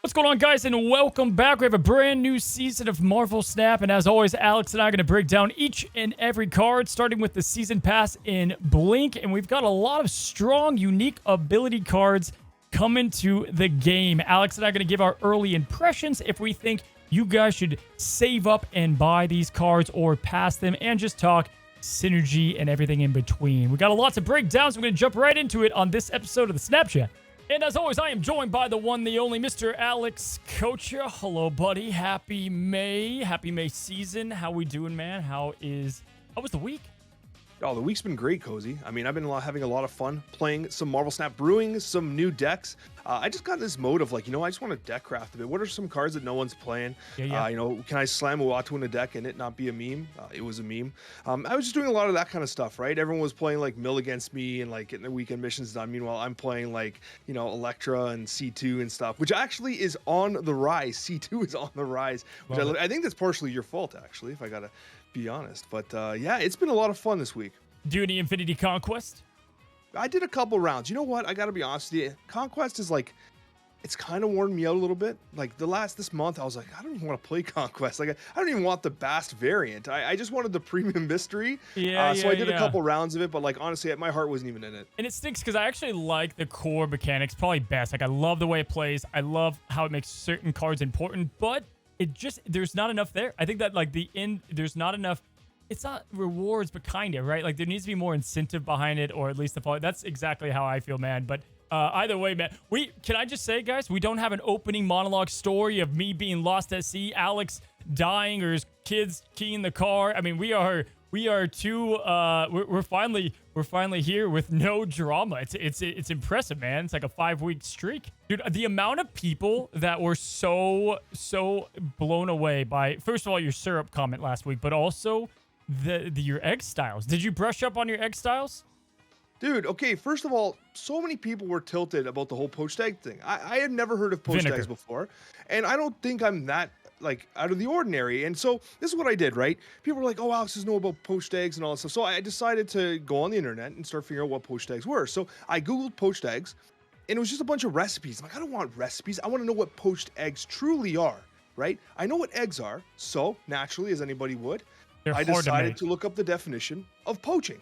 What's going on, guys, and welcome back. We have a brand new season of Marvel Snap, and as always, Alex and I are going to break down each and every card, starting with the Season Pass in Blink, and we've got a lot of strong, unique ability cards coming to the game. Alex and I are going to give our early impressions if we think you guys should save up and buy these cards or pass them, and just talk synergy and everything in between. We got a lot to break down, so we're going to jump right into it on this episode of the Snapchat. And as always, I am joined by the one, the only, Mr. Alex Coccia. Hello, buddy. Happy May. Happy May season. How we doing, man? How was the week? Oh, the week's been great, Cozy. I mean, I've been having a lot of fun playing some Marvel Snap, brewing some new decks. I just got in this mode of like, I just want to deck craft a bit. What are some cards that no one's playing? Yeah. Can I slam a Uatu in a deck and it not be a meme? It was a meme. I was just doing a lot of that kind of stuff, right? Everyone was playing like Mill against me and like getting their weekend missions done. Meanwhile, I'm playing like, Electra and C2 and stuff, which actually is on the rise. C2 is on the rise, which I think that's partially your fault, actually, if I gotta be honest. But yeah, it's been a lot of fun this week. Do any Infinity Conquest? I did a couple rounds. You know what? I gotta be honest with you. Conquest is like, it's kind of worn me out a little bit. Like this month, I was like, I don't even want to play Conquest. Like, I don't even want the Bast variant. I just wanted the premium mystery. So I did a couple rounds of it, but like honestly, my heart wasn't even in it. And it stinks because I actually like the core mechanics probably best. Like, I love the way it plays. I love how it makes certain cards important, but there's not enough there. I think that like there's not enough. It's not rewards, but kind of, right? Like, there needs to be more incentive behind it, or at least that's exactly how I feel, man. But either way, man, can I just say, guys, we don't have an opening monologue story of me being lost at sea, Alex dying, or his kids keying the car. I mean, we are too. We're finally here with no drama. It's impressive, man. It's like a 5-week streak, dude. The amount of people that were so blown away by, first of all, your syrup comment last week, but also your egg styles. Did you brush up on your egg styles? Dude, okay, first of all, so many people were tilted about the whole poached egg thing. I had never heard of poached eggs before, and I don't think I'm that, like, out of the ordinary. And so this is what I did, right? People were like, oh, Alex doesn't know about poached eggs and all that stuff. So I decided to go on the internet and start figuring out what poached eggs were. So I Googled poached eggs, and it was just a bunch of recipes. I'm like, I don't want recipes. I want to know what poached eggs truly are, right? I know what eggs are, so naturally, as anybody would, I decided to look up the definition of poaching.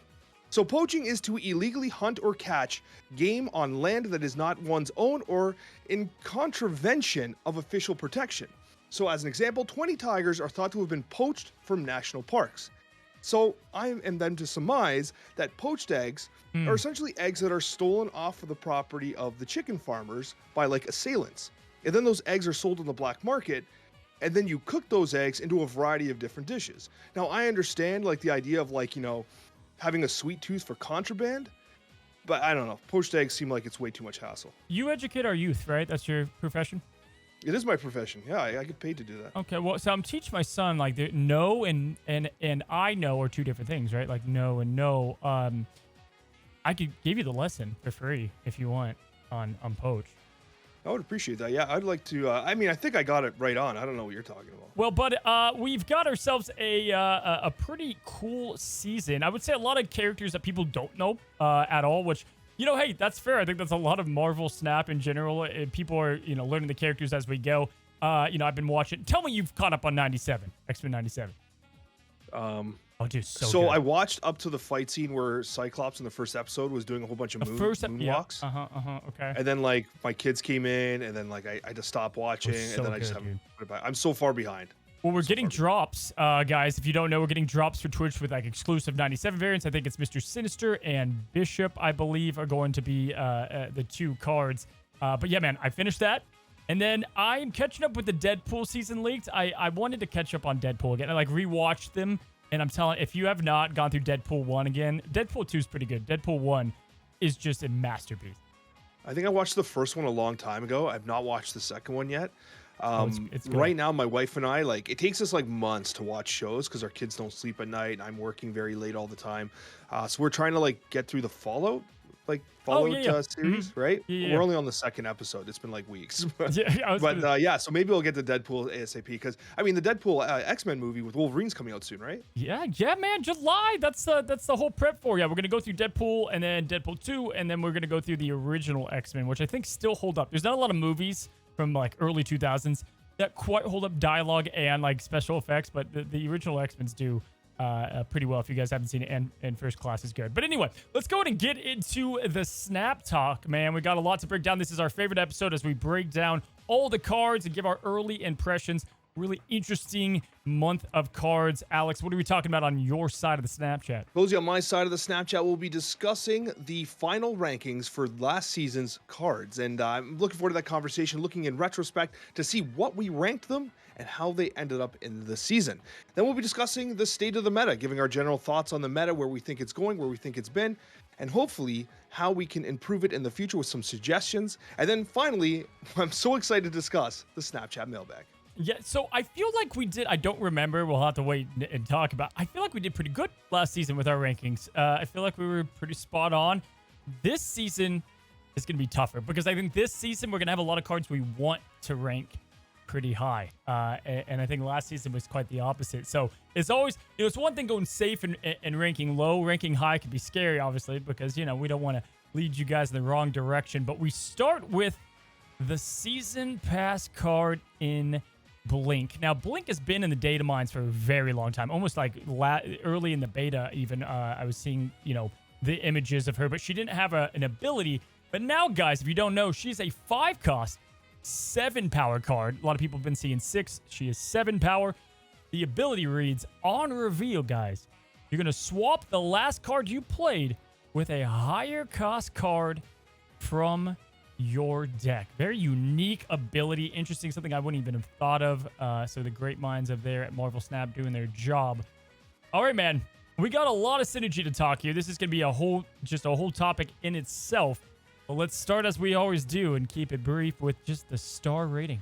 So poaching is to illegally hunt or catch game on land that is not one's own or in contravention of official protection. So as an example, 20 tigers are thought to have been poached from national parks. So I am then to surmise that poached eggs are essentially eggs that are stolen off of the property of the chicken farmers by like assailants. And then those eggs are sold on the black market, and then you cook those eggs into a variety of different dishes. Now, I understand like the idea of like, having a sweet tooth for contraband, but I don't know. Poached eggs seem like it's way too much hassle. You educate our youth, right? That's your profession? It is my profession. Yeah, I get paid to do that. Okay, well, so I'm teaching my son like no and I know are two different things, right? Like no and no. I could give you the lesson for free if you want on poach. I would appreciate that. Yeah, I'd like to. I think I got it right on. I don't know what you're talking about. Well, but we've got ourselves a pretty cool season. I would say a lot of characters that people don't know at all, which, hey, that's fair. I think that's a lot of Marvel Snap in general. People are, learning the characters as we go. I've been watching. Tell me you've caught up on 97, X-Men 97. Oh, dude, so good. I watched up to the fight scene where Cyclops in the first episode was doing a whole bunch of moonwalks. Okay. And then like my kids came in, and then like I had to stop watching, and then I just haven't put it back. I'm so far behind. Well, we're getting drops, guys. If you don't know, we're getting drops for Twitch with like exclusive 97 variants. I think it's Mr. Sinister and Bishop, I believe, are going to be the two cards. But yeah, man, I finished that. And then I'm catching up with the Deadpool season leaked. I wanted to catch up on Deadpool again. I like rewatched them. And I'm telling, if you have not gone through Deadpool 1 again, Deadpool 2 is pretty good. Deadpool 1 is just a masterpiece. I think I watched the first one a long time ago. I've not watched the second one yet. It's right now, my wife and I, like, it takes us like months to watch shows because our kids don't sleep at night, and I'm working very late all the time. So we're trying to like get through the Fallout series, right? Yeah. We're only on the second episode. It's been like weeks. But yeah, so maybe we'll get to Deadpool ASAP, because I mean the Deadpool X-Men movie with Wolverine's coming out soon, right? Yeah, man, July. That's the whole prep for. Yeah, we're gonna go through Deadpool and then Deadpool 2, and then we're gonna go through the original X-Men, which I think still hold up. There's not a lot of movies from like early 2000s that quite hold up dialogue and like special effects, but the original X-Men's do pretty well. If you guys haven't seen it, and First Class is good. But anyway, let's go ahead and get into the Snap Talk, man. We got a lot to break down. This is our favorite episode as we break down all the cards and give our early impressions. Really interesting month of cards. Alex, what are we talking about on your side of the Snapchat? Cozy, on my side of the Snapchat, we'll be discussing the final rankings for last season's cards. And I'm looking forward to that conversation, looking in retrospect to see what we ranked them and how they ended up in the season. Then we'll be discussing the state of the meta, giving our general thoughts on the meta, where we think it's going, where we think it's been, and hopefully how we can improve it in the future with some suggestions. And then finally, I'm so excited to discuss the Snapchat mailbag. Yeah, so I feel like we did, I don't remember, we'll have to wait and talk about, I feel like we did pretty good last season with our rankings. I feel like we were pretty spot on. This season is going to be tougher because I think this season we're going to have a lot of cards we want to rank pretty high. And I think last season was quite the opposite. So it's always, it's one thing going safe and ranking low. Ranking high can be scary, obviously, because, we don't want to lead you guys in the wrong direction. But we start with the season pass card in Blink. Now, Blink has been in the data mines for a very long time, almost like early in the beta even. I was seeing, the images of her, but she didn't have an ability. But now, guys, if you don't know, she's a 5-cost, 7-power card. A lot of people have been seeing 6. She is 7 power. The ability reads, on reveal, guys, you're going to swap the last card you played with a higher cost card from your deck. Very unique ability. Interesting, something I wouldn't even have thought of. So the great minds of there at Marvel Snap doing their job. All right, man. We got a lot of synergy to talk here. This is going to be a whole topic in itself. But let's start as we always do and keep it brief with just the star rating.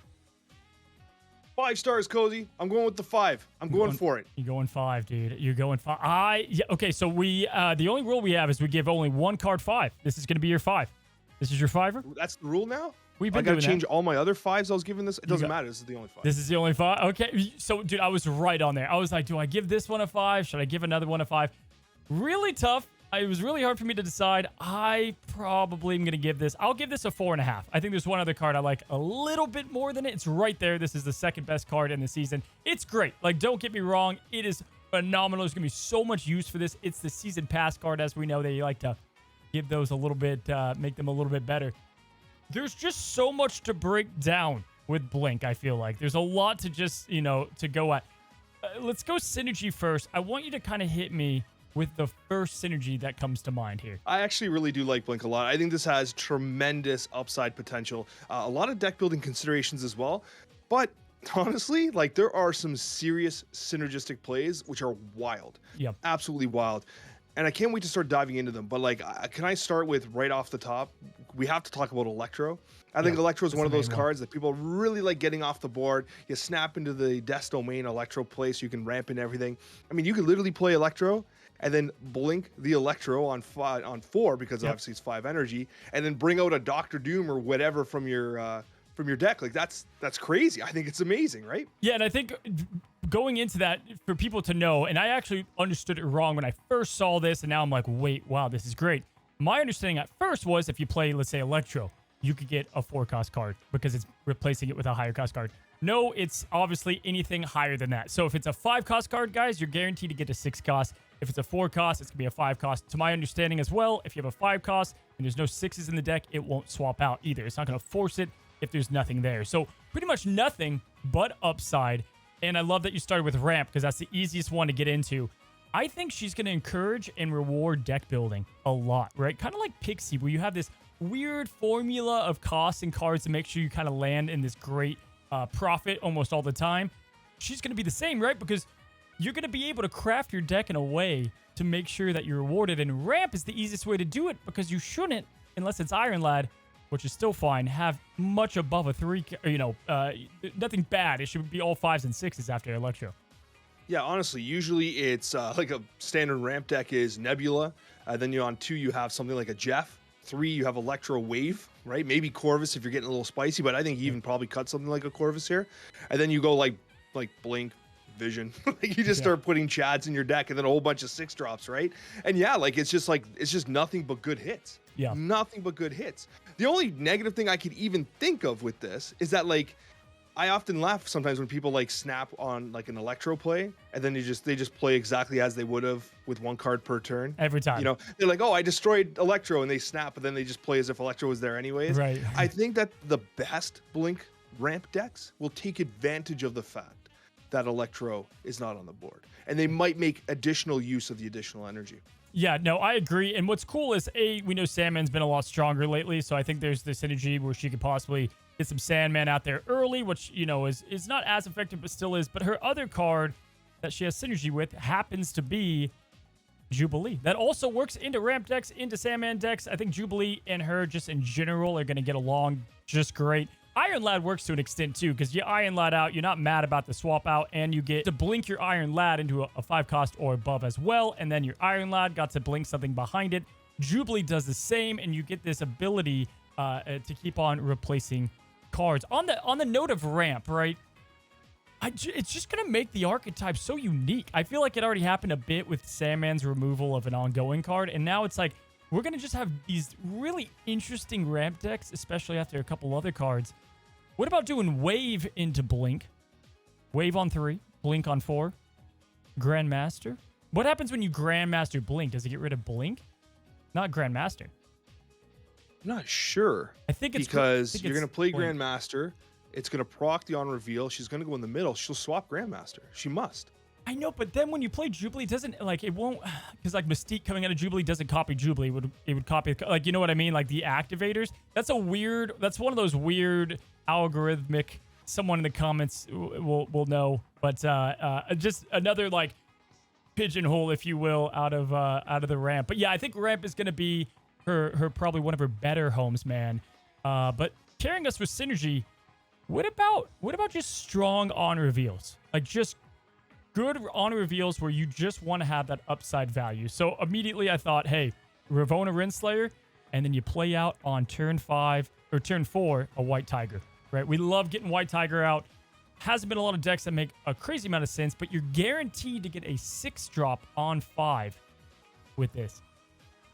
5 stars, Cozy. I'm going with the 5. I'm going for it. You're going 5, dude. You're going 5. Yeah, okay, so we the only rule we have is we give only one card 5. This is going to be your 5. This is your 5er? That's the rule now? We've been I got to change all my other 5s I was giving this? It doesn't matter. This is the only 5. This is the only 5? Okay. So, dude, I was right on there. I was like, do I give this one a 5? Should I give another one a 5? Really tough. It was really hard for me to decide. I probably am going to give this. I'll give this a 4.5. I think there's one other card I like a little bit more than it. It's right there. This is the second best card in the season. It's great. Like, don't get me wrong. It is phenomenal. There's going to be so much use for this. It's the season pass card, as we know. They like to give those a little bit, make them a little bit better. There's just so much to break down with Blink, I feel like. There's a lot to just, to go at. Let's go synergy first. I want you to kind of hit me with the first synergy that comes to mind here. I actually really do like Blink a lot. I think this has tremendous upside potential. A lot of deck building considerations as well. But honestly, like, there are some serious synergistic plays which are wild. Yep. Absolutely wild. And I can't wait to start diving into them. But like, can I start with right off the top? We have to talk about Electro. I think Electro is one of those cards that people really like getting off the board. You snap into the Death Domain Electro play so you can ramp in everything. I mean, you could literally play Electro and then blink the Electro on 4 because obviously it's 5 energy, and then bring out a Doctor Doom or whatever from your deck. Like, that's crazy. I think it's amazing, right? Yeah, and I think going into that, for people to know, and I actually understood it wrong when I first saw this, and now I'm like, wait, wow, this is great. My understanding at first was if you play, let's say, Electro, you could get a 4-cost card because it's replacing it with a higher cost card. No, it's obviously anything higher than that. So if it's a 5-cost card, guys, you're guaranteed to get a 6-cost. If it's a 4-cost, it's going to be a 5-cost. To my understanding as well, if you have a 5-cost and there's no 6s in the deck, it won't swap out either. It's not going to force it if there's nothing there. So pretty much nothing but upside. And I love that you started with Ramp because that's the easiest one to get into. I think she's going to encourage and reward deck building a lot, right? Kind of like Pixie, where you have this weird formula of costs and cards to make sure you kind of land in this great profit almost all the time. She's going to be the same, right? Because you're going to be able to craft your deck in a way to make sure that you're rewarded. And Ramp is the easiest way to do it because you shouldn't, unless it's Iron Lad, which is still fine, have much above a 3, nothing bad. It should be all 5s and 6s after Electro. Yeah, honestly, usually it's like a standard ramp deck is Nebula. Then on 2, you have something like a Jeff. 3, you have Electro Wave, right? Maybe Corvus if you're getting a little spicy, but I think you even probably cut something like a Corvus here. And then you go like Blink, vision. Like you just Yeah. start putting chads in your deck and then a whole bunch of 6 drops, right? And yeah, like it's just nothing but good hits. Yeah. Nothing but good hits. The only negative thing I could even think of with this is that like I often laugh sometimes when people like snap on like an electro play and then they just play exactly as they would have with 1 card per turn. Every time. You know, they're like, oh, I destroyed electro, and they snap, but then they just play as if electro was there anyways. Right. I think that the best blink ramp decks will take advantage of the fact that electro is not on the board, and they might make additional use of the additional energy. Yeah, no, I agree. And what's cool is, we know Sandman's been a lot stronger lately, so I think there's this synergy where she could possibly get some Sandman out there early, which, you know, is not as effective, but still is. But her other card that she has synergy with happens to be Jubilee. That also works into ramp decks, into Sandman decks. I think Jubilee and her just in general are going to get along just great. Iron Lad works to an extent too, because you Iron Lad out, you're not mad about the swap out, and you get to blink your Iron Lad into a 5-cost or above as well, and then your Iron Lad got to blink something behind it. Jubilee does the same, and you get this ability to keep on replacing cards. On the note of ramp, right? It's just going to make the archetype so unique. I feel like it already happened a bit with Sandman's removal of an ongoing card, and now it's like we're going to just have these really interesting ramp decks, especially after a couple other cards. What about doing Wave into Blink? Wave on 3, Blink on 4, Grandmaster? What happens when you Grandmaster Blink? Does it get rid of Blink? Not Grandmaster. I'm not sure. I think it's because you're going to play Blink. Grandmaster. It's going to proc the on reveal. She's going to go in the middle. She'll swap Grandmaster. She must. I know, but then when you play Jubilee, it doesn't, like, it won't, because, like, Mystique coming out of Jubilee doesn't copy Jubilee. It would copy, like, you know what I mean? Like, the activators. That's one of those weird algorithmic, someone in the comments will know, but just another, like, pigeonhole, if you will, out of the ramp. But yeah, I think ramp is going to be her probably one of her better homes, man. But carrying us with synergy, what about just strong on reveals? Like, just good on reveals where you just want to have that upside value. So immediately I thought, hey, Ravonna Renslayer, and then you play out on turn 5 or turn 4 a White Tiger, right? We love getting White Tiger out. Hasn't been a lot of decks that make a crazy amount of sense, but you're guaranteed to get a 6-drop on 5 with this.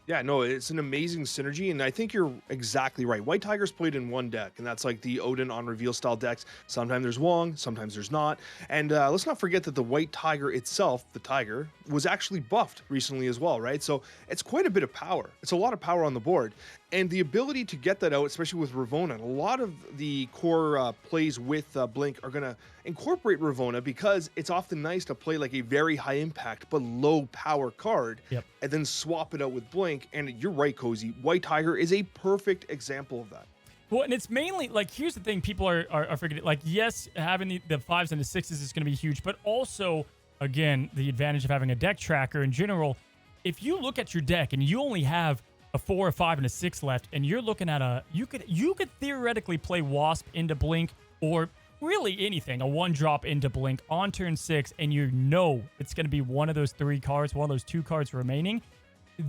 Yeah, no, it's an amazing synergy, and I think you're exactly right. White Tiger's played in one deck, and that's like the Odin on reveal style decks. Sometimes there's Wong, sometimes there's not. And let's not forget that the White Tiger itself, the Tiger, was actually buffed recently as well, right? So it's quite a bit of power. It's a lot of power on the board. And the ability to get that out, especially with Ravonna, a lot of the core plays with Blink are going to incorporate Ravonna because it's often nice to play like a very high impact but low power card, Yep. and then swap it out with Blink. And you're right, Cozy. White Tiger is a perfect example of that. Well, and it's mainly, like, here's the thing people are forgetting. Like, yes, having the 5s and the 6s is going to be huge, but also, again, the advantage of having a deck tracker in general. If you look at your deck and you only have a 4, a 5, and a 6 left, and you're looking at you could theoretically play Wasp into Blink, or really anything, a 1-drop into Blink on turn 6, and you know it's going to be one of those 3 cards, one of those 2 cards remaining.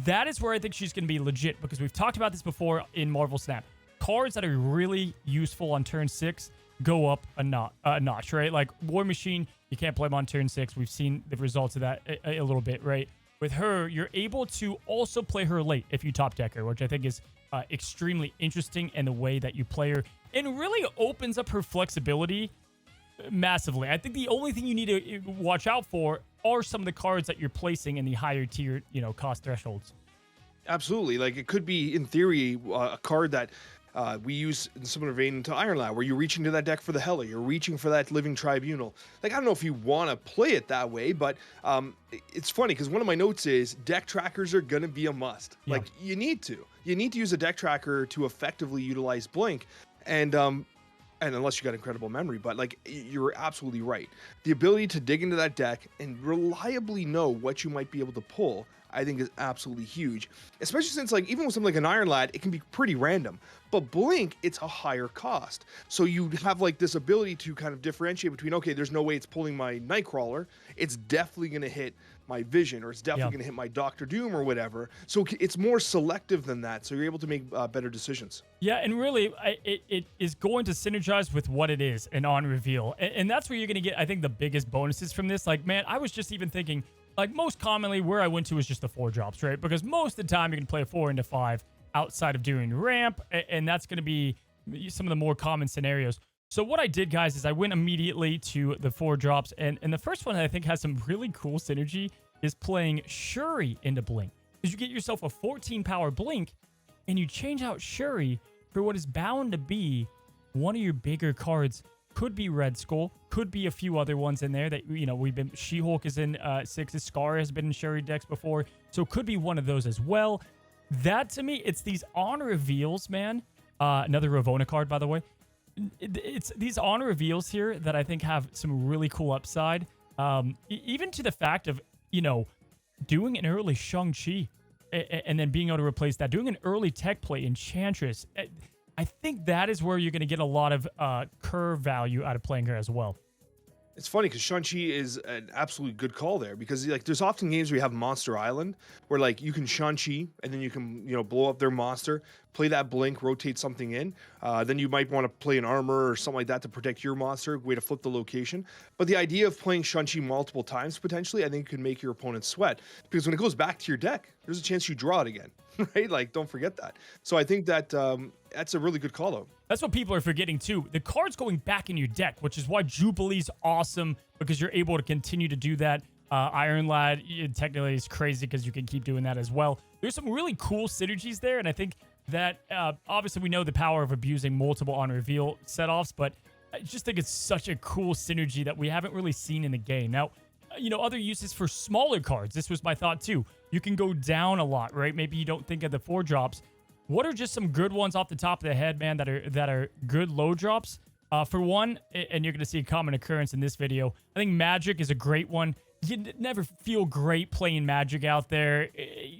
That is where I think she's going to be legit, because we've talked about this before in Marvel Snap. Cards that are really useful on turn 6 go up a notch, right? Like War Machine, you can't play them on turn 6. We've seen the results of that a little bit, right? With her, you're able to also play her late if you top deck her, which I think is extremely interesting in the way that you play her, and really opens up her flexibility massively. I think the only thing you need to watch out for are some of the cards that you're placing in the higher tier, cost thresholds. Absolutely. Like, it could be, in theory, a card that we use in similar vein to Iron Lad, where you're reaching to that deck for the Hela, you're reaching for that Living Tribunal. Like, I don't know if you want to play it that way, but it's funny because one of my notes is deck trackers are going to be a must. Yeah. Like, you need to use a deck tracker to effectively utilize Blink. And unless you got incredible memory, but like, you're absolutely right. The ability to dig into that deck and reliably know what you might be able to pull I think is absolutely huge, especially since like even with something like an Iron Lad, it can be pretty random. But Blink, it's a higher cost. So you have like this ability to kind of differentiate between, okay, there's no way it's pulling my Nightcrawler. It's definitely going to hit my Vision, or it's definitely going to hit my Doctor Doom or whatever. So it's more selective than that. So you're able to make better decisions. Yeah, and really, it is going to synergize with what it is and on reveal. And that's where you're going to get, I think, the biggest bonuses from this. Like, man, I was just even thinking, like, most commonly where I went to is just the 4-drops, right? Because most of the time you're going to play a 4 into 5 outside of doing ramp, and that's going to be some of the more common scenarios. So what I did, guys, is I went immediately to the 4-drops, and the first one that I think has some really cool synergy is playing Shuri into Blink. Because you get yourself a 14-power Blink, and you change out Shuri for what is bound to be one of your bigger cards. Could be Red Skull, could be a few other ones in there that, you know, we've been, She-Hulk is in 6's, Scar has been in Shuri decks before, so it could be one of those as well. That, to me, it's these on reveals, man. Another Ravonna card, by the way. It's these on reveals here that I think have some really cool upside. Even to the fact of, you know, doing an early Shang-Chi and then being able to replace that, doing an early tech play Enchantress. I think that is where you're going to get a lot of curve value out of playing her as well. It's funny because Shang-Chi is an absolutely good call there, because like there's often games where you have Monster Island where like you can Shang-Chi and then you can, you know, blow up their monster, play that Blink, rotate something in. Then you might want to play an armor or something like that to protect your monster, way to flip the location. But the idea of playing Shang-Chi multiple times potentially, I think could make your opponent sweat, because when it goes back to your deck, there's a chance you draw it again, right? Like, don't forget that. So I think that that's a really good call out. That's what people are forgetting too. The card's going back in your deck, which is why Jubilee's awesome, because you're able to continue to do that. Iron Lad, technically, is crazy because you can keep doing that as well. There's some really cool synergies there, and I think that obviously we know the power of abusing multiple on reveal set-offs, but I just think it's such a cool synergy that we haven't really seen in the game. Now, you know, other uses for smaller cards. This was my thought too. You can go down a lot, right? Maybe you don't think of the 4-drops. What are just some good ones off the top of the head, man, that are good low drops? For one, and you're going to see a common occurrence in this video, I think Magic is a great one. You never feel great playing Magic out there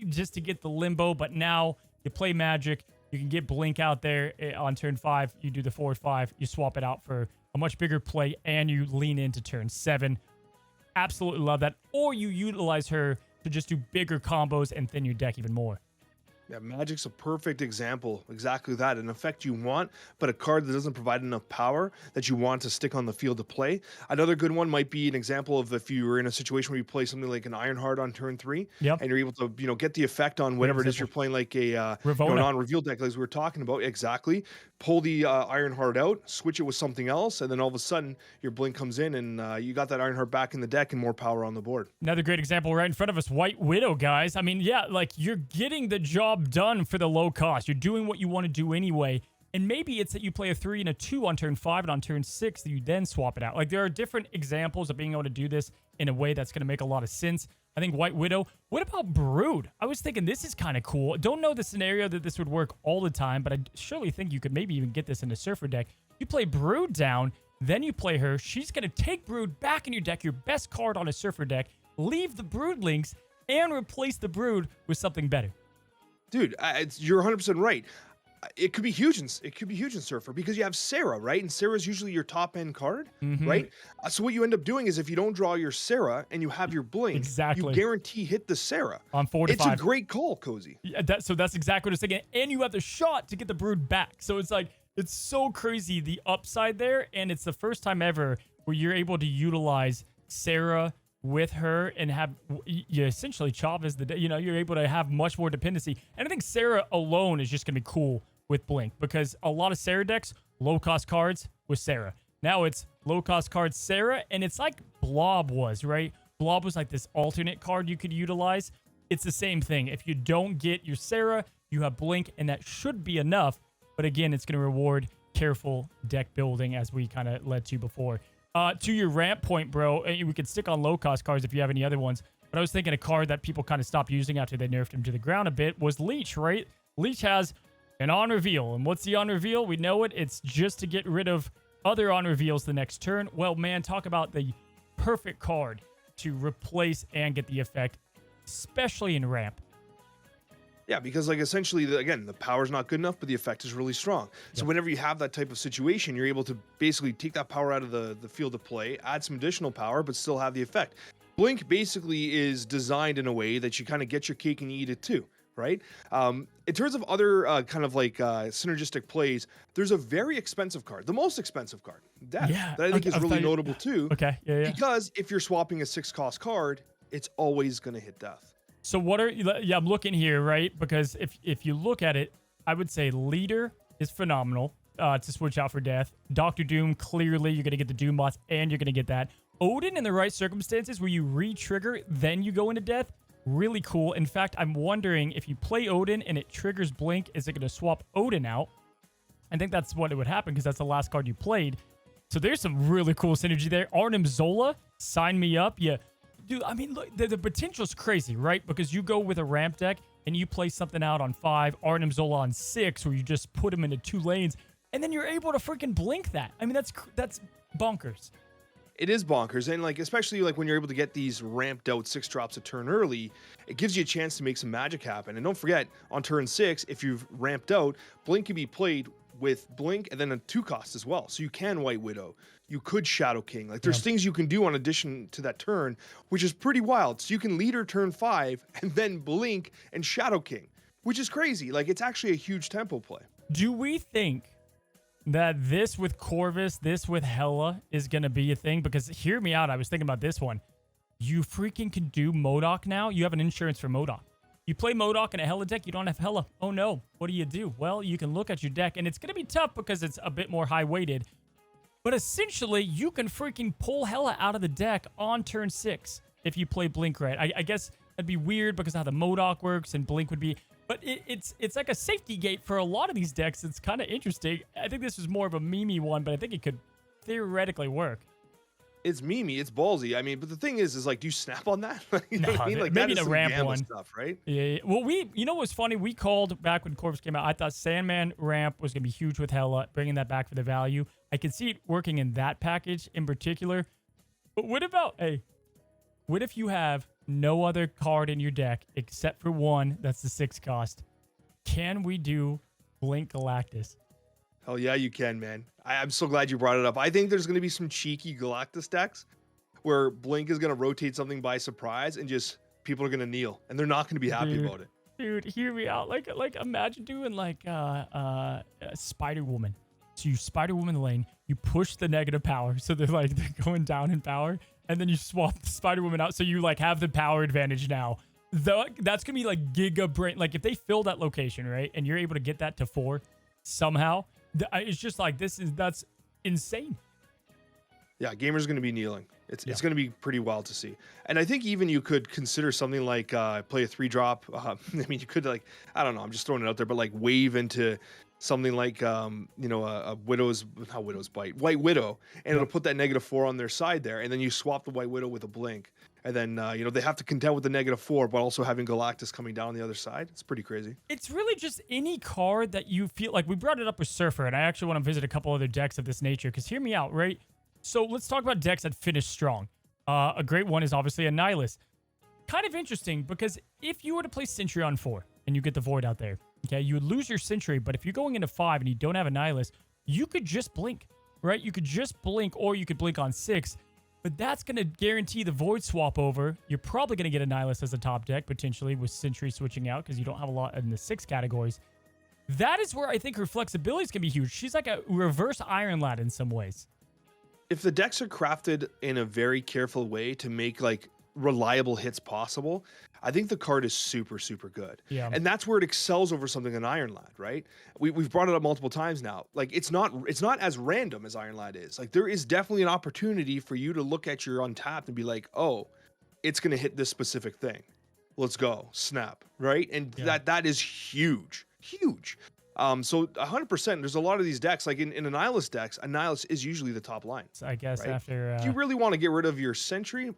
just to get the limbo, but now you play Magic, you can get Blink out there on turn 5, you do the 4/5, you swap it out for a much bigger play, and you lean into turn 7. Absolutely love that. Or you utilize her to just do bigger combos and thin your deck even more. Yeah, Magic's a perfect example. Exactly that. An effect you want, but a card that doesn't provide enough power that you want to stick on the field to play. Another good one might be an example of if you were in a situation where you play something like an Ironheart on turn 3, and you're able to, you know, get the effect on whatever it is you're playing, like a non-reveal deck, as we were talking about. Exactly. Pull the Ironheart out, switch it with something else, and then all of a sudden your Blink comes in and you got that Ironheart back in the deck and more power on the board. Another great example right in front of us, White Widow, guys. I mean, yeah, like you're getting the job done for the low cost. You're doing what you want to do anyway. And maybe it's that you play a 3 and a 2 on turn 5, and on turn 6 that you then swap it out. Like, there are different examples of being able to do this in a way that's going to make a lot of sense. I think White Widow. What about Brood? I was thinking this is kind of cool. Don't know the scenario that this would work all the time, but I surely think you could maybe even get this in a Surfer deck. You play Brood down, then you play her. She's going to take Brood back in your deck, your best card on a Surfer deck, leave the Brood links, and replace the Brood with something better. Dude, you're 100% right. It could be huge in Surfer, because you have Sarah, right? And Sarah's usually your top end card, right? So what you end up doing is if you don't draw your Sarah and you have your Blink, you guarantee hit the Sarah on 4 to 5. It's a great call, Cozy. Yeah, so that's exactly what I was thinking. And you have the shot to get the Brood back. So it's like, it's so crazy, the upside there. And it's the first time ever where you're able to utilize Sarah with her and have you essentially chop as the, you know, you're able to have much more dependency. And I think Sarah alone is just gonna be cool with Blink, because a lot of Sarah decks, low cost cards with Sarah. Now it's low cost cards Sarah, and it's like Blob was, right? Blob was like this alternate card you could utilize. It's the same thing. If you don't get your Sarah, you have Blink, and that should be enough. But again, it's gonna reward careful deck building, as we kind of led to before. To your ramp point, bro, we could stick on low-cost cards if you have any other ones, but I was thinking a card that people kind of stopped using after they nerfed him to the ground a bit was Leech, right? Leech has an on-reveal, and what's the on-reveal? We know it. It's just to get rid of other on-reveals the next turn. Well, man, talk about the perfect card to replace and get the effect. especially in ramp. Yeah, because like essentially, again, the power's not good enough, but the effect is really strong. So whenever you have that type of situation, you're able to basically take that power out of the field of play, add some additional power, but still have the effect. Blink basically is designed in a way that you kind of get your cake and you eat it too, right? In terms of other kind of like synergistic plays, there's a very expensive card, the most expensive card, Death, that I think is really notable too. Okay, yeah. Because if you're swapping a 6-cost card, it's always going to hit Death. So what are I'm looking here, right? Because if you look at it, I would say Leader is phenomenal to switch out for Death. Doctor Doom, clearly you're gonna get the Doom bots and you're gonna get that. Odin in the right circumstances where you re-trigger, then you go into Death, really cool. In fact, I'm wondering if you play Odin and it triggers Blink, is it gonna swap Odin out? I think that's what it would happen because that's the last card you played. So there's some really cool synergy there. Arnim Zola, sign me up. Yeah. Dude, I mean, look, the potential's crazy, right? Because you go with a ramp deck and you play something out on 5, Arnim Zola on 6, where you just put him into 2 lanes, and then you're able to freaking blink that. I mean, that's bonkers. It is bonkers, and like especially like when you're able to get these ramped out 6 drops a turn early, it gives you a chance to make some magic happen. And don't forget, on turn 6, if you've ramped out, Blink can be played with Blink and then a 2-cost as well. So you can White Widow. You could Shadow King. Like there's things you can do on addition to that turn, which is pretty wild. So you can Leader turn 5 and then Blink and Shadow King, which is crazy. Like it's actually a huge tempo play. Do we think that this with Corvus, this with Hela is going to be a thing? Because hear me out. I was thinking about this one. You freaking can do MODOK now. You have an insurance for MODOK. You play MODOK in a Hela deck, you don't have Hela. Oh no, what do? Well, you can look at your deck, and it's going to be tough because it's a bit more high-weighted. But essentially, you can freaking pull Hela out of the deck on turn 6 if you play Blink right. I guess that'd be weird because of how the MODOK works and Blink would be... But it's like a safety gate for a lot of these decks. It's kind of interesting. I think this is more of a meme one, but I think it could theoretically work. It's memey, it's ballsy. I mean, but the thing is like, do you snap on that? You know what I mean? Like, maybe that is the some ramp gamble one stuff, right? Yeah. Well, you know what's funny? We called back when Corvus came out. I thought Sandman ramp was gonna be huge with Hela, bringing that back for the value. I can see it working in that package in particular. But what if you have no other card in your deck except for one that's the 6-cost? Can we do Blink Galactus? Hell yeah, you can, man. I'm so glad you brought it up. I think there's going to be some cheeky Galactus decks where Blink is going to rotate something by surprise and just people are going to kneel and they're not going to be happy about it. Dude, hear me out. Like imagine doing like Spider Woman. So you Spider Woman the lane, you push the negative power, so they're going down in power, and then you swap the Spider Woman out, so you like have the power advantage now. That's gonna be like Giga Brain. Like if they fill that location, right, and you're able to get that to 4 somehow, it's just like that's insane. Yeah, gamers going to be kneeling. It's going to be pretty wild to see. And I think even you could consider something like play a 3-drop. I mean, you could like, I don't know, I'm just throwing it out there, but like wave into something like, you know, a not Widow's Bite, White Widow, and it'll put that -4 on their side there. And then you swap the White Widow with a Blink. And then, you know, they have to contend with the -4, but also having Galactus coming down on the other side. It's pretty crazy. It's really just any card that you feel like. We brought it up with Surfer, and I actually want to visit a couple other decks of this nature, because hear me out, right? So let's talk about decks that finish strong. A great one is obviously a Nihilus. Kind of interesting, because if you were to play Sentry on 4 and you get the Void out there, okay, you would lose your Sentry, but if you're going into 5 and you don't have a Nihilus, you could just blink, right? You could just blink, or you could blink on 6, but that's going to guarantee the Void swap over. You're probably going to get a Nihilus as a top deck, potentially, with Sentry switching out, because you don't have a lot in the 6 categories. That is where I think her flexibility is going to be huge. She's like a reverse Iron Lad in some ways. If the decks are crafted in a very careful way to make like reliable hits possible, I think the card is super, super good. Yeah. And that's where it excels over something in Iron Lad, right? We've brought it up multiple times now. Like it's not as random as Iron Lad is. Like there is definitely an opportunity for you to look at your Untapped and be like, oh, it's going to hit this specific thing. Let's go. Snap. Right? And that is huge. Huge. So 100%, there's a lot of these decks, like in a Nihilus decks, a Nihilus is usually the top line. So I guess right? after... If you really want to get rid of your Sentry,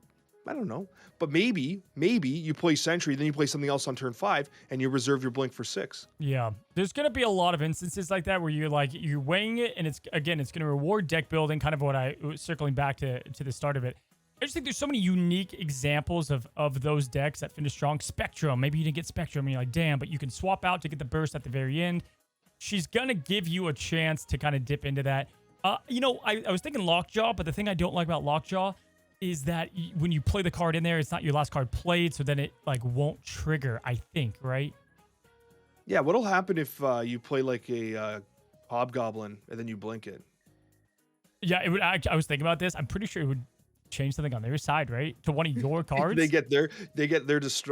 I don't know. But maybe you play Sentry, then you play something else on turn 5, and you reserve your Blink for 6. Yeah. There's going to be a lot of instances like that where you're weighing it, and it's going to reward deck building, kind of what I was circling back to the start of it. I just think there's so many unique examples of those decks that finish strong. Spectrum, maybe you didn't get Spectrum and you're like, damn, but you can swap out to get the burst at the very end. She's gonna give you a chance to kind of dip into that. I was thinking Lockjaw, but the thing I don't like about Lockjaw is that when you play the card in there, it's not your last card played, so then it like won't trigger, I think, right? Yeah, what'll happen if you play like a Hobgoblin and then you blink it? Yeah, it would. I was thinking about this. I'm pretty sure it would change something on their side, right? To one of your cards. They get their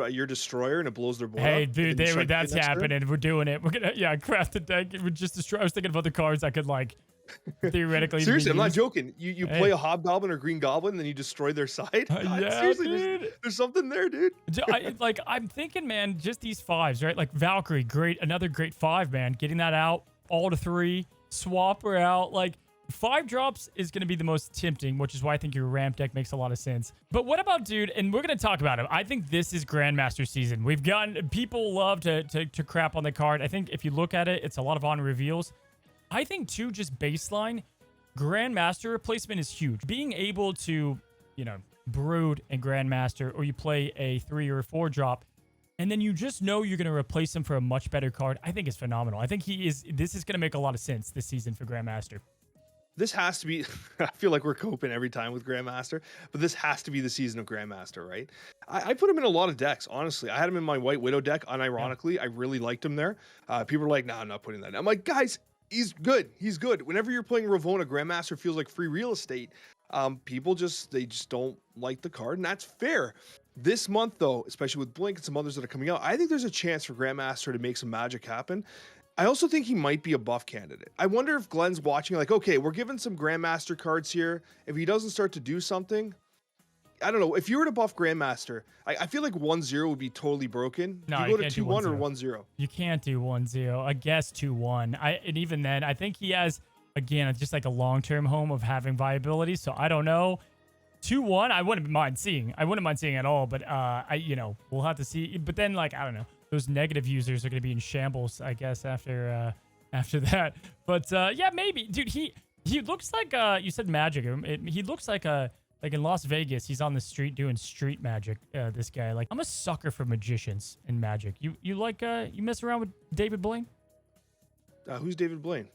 your destroyer and it blows their board Hey, up, dude, that's happening. turn? We're doing it. We're gonna craft the deck. It would just destroy. I was thinking of other cards I could like theoretically. Seriously, I'm not use. joking. You play a Hobgoblin or Green Goblin, and then you destroy their side. God, Yeah, seriously, dude. there's something there, dude. I'm thinking, man, just these fives, right? Like Valkyrie, great, another great five, man. Getting that out, all to 3, swap her out, like. 5 drops is going to be the most tempting, which is why I think your ramp deck makes a lot of sense. But what about, dude, and we're going to talk about him. I think this is Grandmaster season. We've gotten, people love to crap on the card. I think if you look at it, it's a lot of on reveals. I think, too, just baseline, Grandmaster replacement is huge. Being able to, Brood and Grandmaster, or you play a 3 or a 4 drop, and then you just know you're going to replace him for a much better card, I think is phenomenal. I think this is going to make a lot of sense this season for Grandmaster. This has to be, I feel like we're coping every time with Grandmaster, but this has to be the season of Grandmaster, right? I put him in a lot of decks, honestly. I had him in my White Widow deck, unironically. Yeah. I really liked him there. People are like, no, I'm not putting that in. I'm like, guys, he's good. He's good. Whenever you're playing Ravonna, Grandmaster feels like free real estate. People just don't like the card, and that's fair. This month, though, especially with Blink and some others that are coming out, I think there's a chance for Grandmaster to make some magic happen. I also think he might be a buff candidate. I wonder if Glenn's watching, like, okay, we're giving some Grandmaster cards here. If he doesn't start to do something, I don't know. If you were to buff Grandmaster, I feel like 1-0 would be totally broken. No, you go to 2-1 or 1-0. You can't do 1-0. I guess 2-1. And even then, I think he has, again, just like a long-term home of having viability. So I don't know. 2-1, I wouldn't mind seeing. I wouldn't mind seeing at all. But we'll have to see. But then, like, I don't know. Those negative users are going to be in shambles, I guess, after that. But yeah, maybe, dude. He looks like you said magic. He looks like in Las Vegas. He's on the street doing street magic. This guy, like, I'm a sucker for magicians and magic. You like you mess around with David Blaine? Who's David Blaine?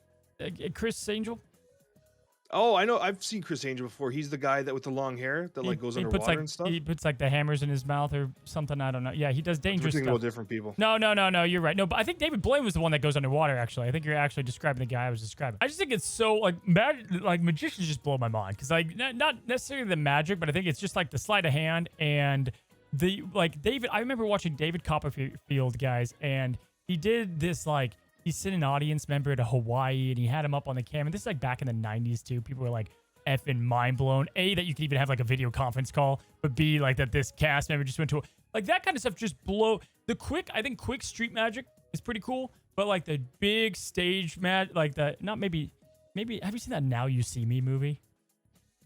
Chris Angel. Oh, I know. I've seen Chris Angel before. He's the guy that with the long hair that like goes underwater and stuff. He puts like the hammers in his mouth or something. I don't know. Yeah, he does dangerous stuff. We're thinking about different people. No. You're right. No, but I think David Blaine was the one that goes underwater. Actually, I think you're actually describing the guy I was describing. I just think it's so like magicians just blow my mind because like not necessarily the magic, but I think it's just like the sleight of hand and the like David. I remember watching David Copperfield, guys, and he did this like. He sent an audience member to Hawaii and he had him up on the camera. This is like back in the 90s too. People were like effing mind blown. A, that you could even have like a video conference call, but B, like that this cast member just went to like that kind of stuff just blow. I think quick street magic is pretty cool, but like the big stage like the, not maybe, have you seen that Now You See Me movie?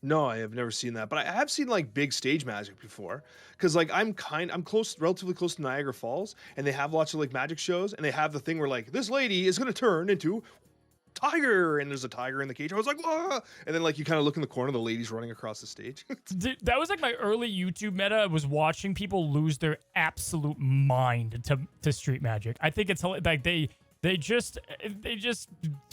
No, I have never seen that, but I have seen like big stage magic before. Cause like I'm relatively close to Niagara Falls, and they have lots of like magic shows, and they have the thing where like this lady is gonna turn into tiger, and there's a tiger in the cage. I was like, whoa! And then like you kind of look in the corner, the lady's running across the stage. Dude, that was like my early YouTube meta was watching people lose their absolute mind to street magic. I think it's like they just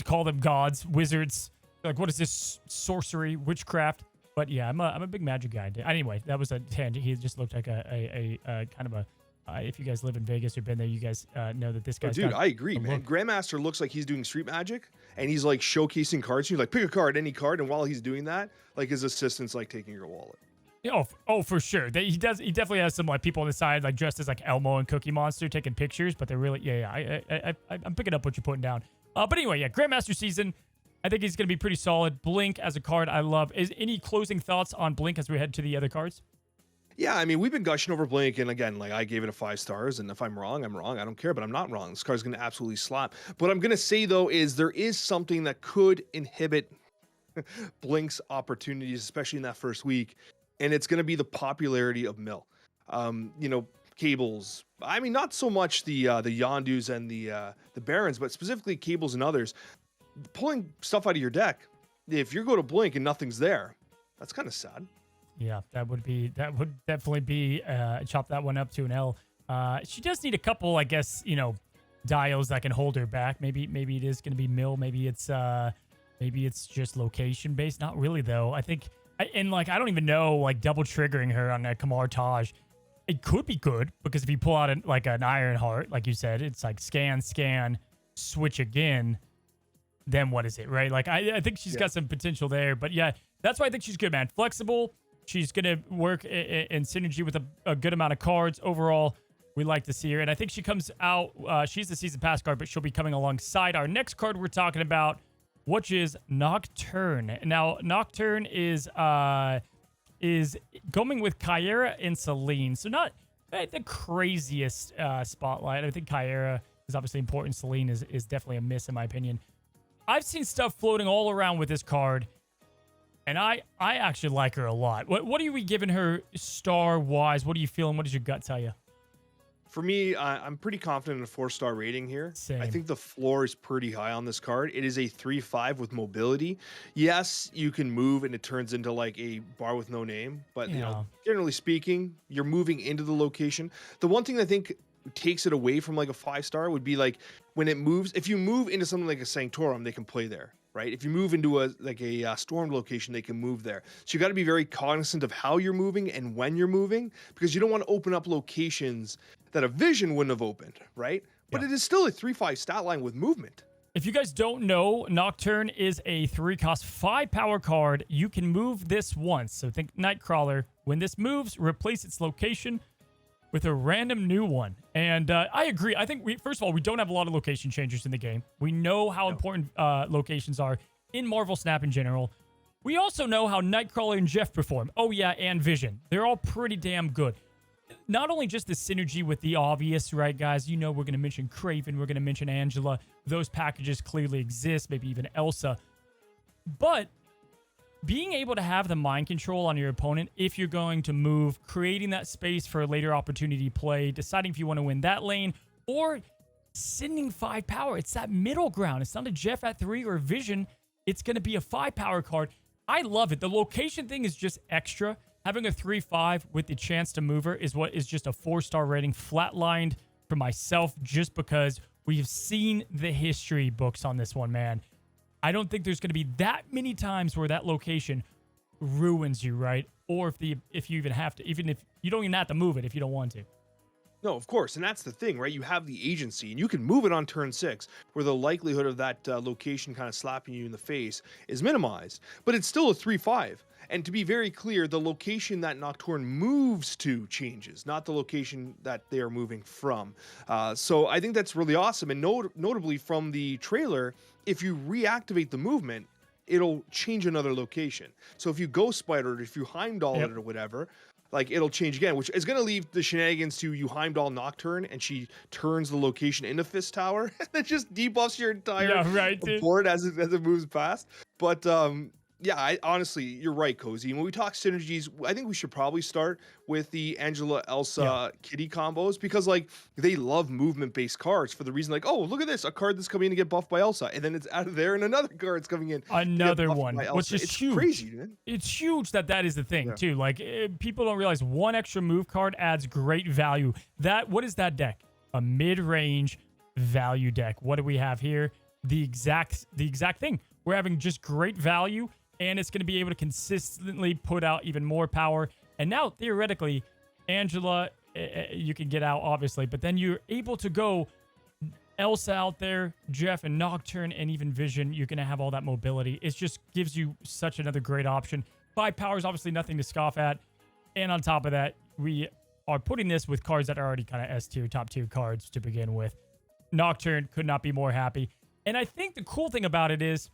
call them gods, wizards. Like, what is this sorcery, witchcraft? But yeah, I'm a big magic guy. Anyway, that was a tangent. He just looked like a kind of a. If you guys live in Vegas or been there, you guys know that this guy's. Dude, I agree, man. Grandmaster looks like he's doing street magic, and he's like showcasing cards. You're like, pick a card, any card, and while he's doing that, like his assistant's like taking your wallet. Oh, for sure. He definitely has some like people on the side like dressed as like Elmo and Cookie Monster taking pictures, but they're really I'm picking up what you're putting down. But anyway, yeah, Grandmaster season. I think he's going to be pretty solid. Blink as a card, I love. Is any closing thoughts on Blink as we head to the other cards? Yeah, I mean, we've been gushing over Blink, and again, like I gave it a 5 stars, and if I'm wrong, I'm wrong. I don't care, but I'm not wrong. This card's going to absolutely slap. What I'm going to say, though, is there is something that could inhibit Blink's opportunities, especially in that first week, and it's going to be the popularity of Mill. Cables. I mean, not so much the Yondus and the Barons, but specifically Cables and others. Pulling stuff out of your deck, if you go to Blink and nothing's there, that's kind of sad. Yeah, that would definitely be chop that one up to an L. She does need a couple, I guess, dials that can hold her back. Maybe it is going to be mill. Maybe it's just location based. Not really though. I think, I don't even know, like double triggering her on a Kamar Taj. It could be good because if you pull out an Iron Heart, like you said, it's like scan, switch again. Then what is it, right? Like I think she's got some potential there. But yeah, that's why I think she's good, man. Flexible. She's going to work in synergy with a good amount of cards. Overall, we like to see her. And I think she comes out, she's the season pass card, but she'll be coming alongside our next card we're talking about, which is Nocturne. Now, Nocturne is going with Kyera and Celine. So not the craziest spotlight. I think Kyera is obviously important. Celine is definitely a miss in my opinion. I've seen stuff floating all around with this card, and I actually like her a lot. What are we giving her star-wise? What are you feeling? What does your gut tell you? For me, I'm pretty confident in a 4-star rating here. Same. I think the floor is pretty high on this card. It is a 3/5 with mobility. Yes, you can move and it turns into like a bar with no name, but generally speaking, you're moving into the location. The one thing I think takes it away from like a 5-star would be like when it moves. If you move into something like a Sanctorum, they can play there. Right? If you move into a storm location, they can move there. So you got to be very cognizant of how you're moving and when you're moving, because you don't want to open up locations that a vision wouldn't have opened, right? But it is still a 3/5 stat line with movement. If you guys don't know, Nocturne is a 3-cost 5-power card. You can move this once. So think Nightcrawler. When this moves, replace its location with a random new one. And I agree. I think, first of all, we don't have a lot of location changers in the game. We know how important locations are in Marvel Snap in general. We also know how Nightcrawler and Jeff perform. Oh, yeah, and Vision. They're all pretty damn good. Not only just the synergy with the obvious, right, guys? You know we're going to mention Kraven. We're going to mention Angela. Those packages clearly exist. Maybe even Elsa. But being able to have the mind control on your opponent if you're going to move, creating that space for a later opportunity play, deciding if you want to win that lane, or sending 5 power. It's that middle ground. It's not a Jeff at 3 or Vision. It's going to be a 5 power card. I love it. The location thing is just extra. Having a 3/5 with the chance to move her is what is just a 4-star rating, flatlined for myself, just because we've seen the history books on this one, man. I don't think there's going to be that many times where that location ruins you, right? Or if you even have to, even if you don't even have to move it if you don't want to. No, of course. And that's the thing, right? You have the agency and you can move it on turn 6 where the likelihood of that location kind of slapping you in the face is minimized. But it's still a 3/5. And to be very clear, the location that Nocturne moves to changes, not the location that they are moving from. So I think that's really awesome. And notably from the trailer, if you reactivate the movement, it'll change another location. So if you Ghost Spider it, if you Heimdall it or whatever, like it'll change again, which is going to leave the shenanigans to you Heimdall Nocturne and she turns the location into Fist Tower and then just debuffs your entire board as it moves past. But yeah, honestly, you're right, Cozy. When we talk synergies, I think we should probably start with the Angela, Elsa, Kitty combos because, like, they love movement-based cards for the reason, like, oh, look at this, a card that's coming in to get buffed by Elsa, and then it's out of there, and another card's coming in. Another one, which is huge. Crazy, man. It's huge that is the thing, too. Like, people don't realize one extra move card adds great value. What is that deck? A mid-range value deck. What do we have here? The exact thing. We're having just great value, and it's going to be able to consistently put out even more power. And now, theoretically, Angela, you can get out, obviously, but then you're able to go Elsa out there, Jeff and Nocturne, and even Vision. You're going to have all that mobility. It just gives you such another great option. 5 power is obviously nothing to scoff at. And on top of that, we are putting this with cards that are already kind of S-tier, top 2 cards to begin with. Nocturne could not be more happy. And I think the cool thing about it is,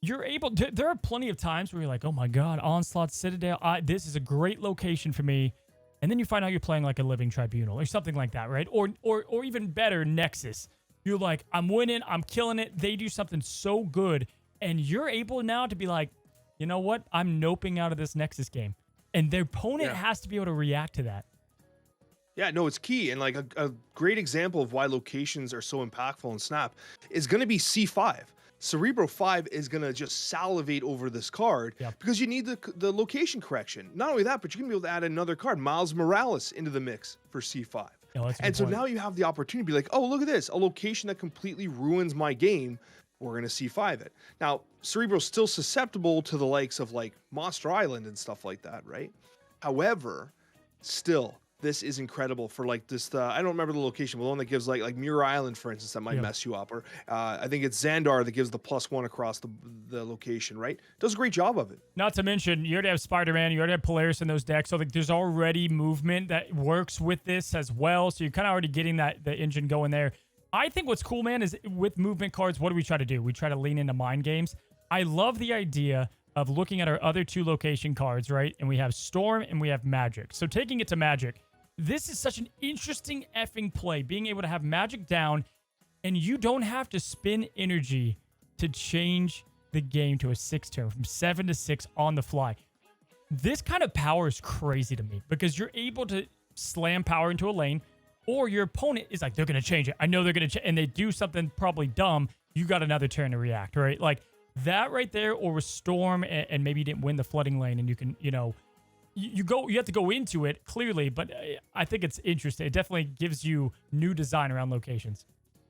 you're able to, there are plenty of times where you're like, oh my God, Onslaught, Citadel, this is a great location for me. And then you find out you're playing like a Living Tribunal or something like that, right? Or even better, Nexus. You're like, I'm winning, I'm killing it. They do something so good. And you're able now to be like, you know what? I'm noping out of this Nexus game. And their opponent has to be able to react to that. Yeah, no, it's key. And like a great example of why locations are so impactful in Snap is going to be C5. Cerebro 5 is going to just salivate over this card Yep. because you need the location correction. Not only that, but you can be able to add another card, Miles Morales, into the mix for C5. Yeah, that's a And good so point. now you have the opportunity to be like, oh, look at this, a location that completely ruins my game. We're going to C5 it. Now, Cerebro's still susceptible to the likes of like Monster Island and stuff like that, right? However, still, this is incredible for like this. I don't remember the location, but the one that gives like Muir Island, for instance, that might mess you up. Or I think it's Xandar that gives the +1 across the location, right? Does a great job of it. Not to mention, you already have Spider-Man, you already have Polaris in those decks, so like there's already movement that works with this as well. So you're kind of already getting the engine going there. I think what's cool, man, is with movement cards, what do we try to do? We try to lean into mind games. I love the idea of looking at our other 2 location cards, right? And we have Storm and we have Magic. So taking it to Magic, this is such an interesting effing play, being able to have Magic down, and you don't have to spin energy to change the game to a 6 turn, from 7 to 6 on the fly. This kind of power is crazy to me because you're able to slam power into a lane, or your opponent is like, they're going to change it. I know they're going to and they do something probably dumb. You got another turn to react, right? Like that right there, or with Storm, and maybe you didn't win the flooding lane, and you can, you have to go into it clearly, but I think it's interesting. It definitely gives you new design around locations.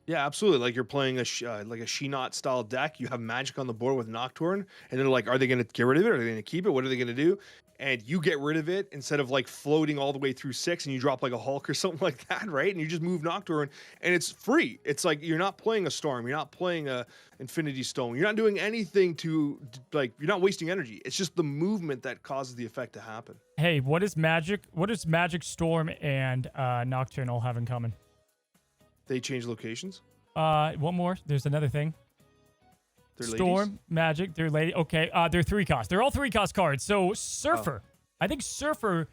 Yeah, absolutely. Like you're playing like a She-Not style deck. You have Magic on the board with Nocturne, and they're like, are they going to get rid of it? Are they going to keep it? What are they going to do? And you get rid of it instead of like floating all the way through 6, and you drop like a Hulk or something like that, right? And you just move Nocturne, and it's free. It's like you're not playing a Storm, you're not playing a Infinity Stone, you're not doing anything to like, you're not wasting energy. It's just the movement that causes the effect to happen. Hey, what does Magic, Storm, and Nocturne all have in common? They change locations. One more. There's another thing. They're Storm, ladies? Magic, they're lady. Okay, they're 3 cost. They're all 3 cost cards. So Surfer, I think Surfer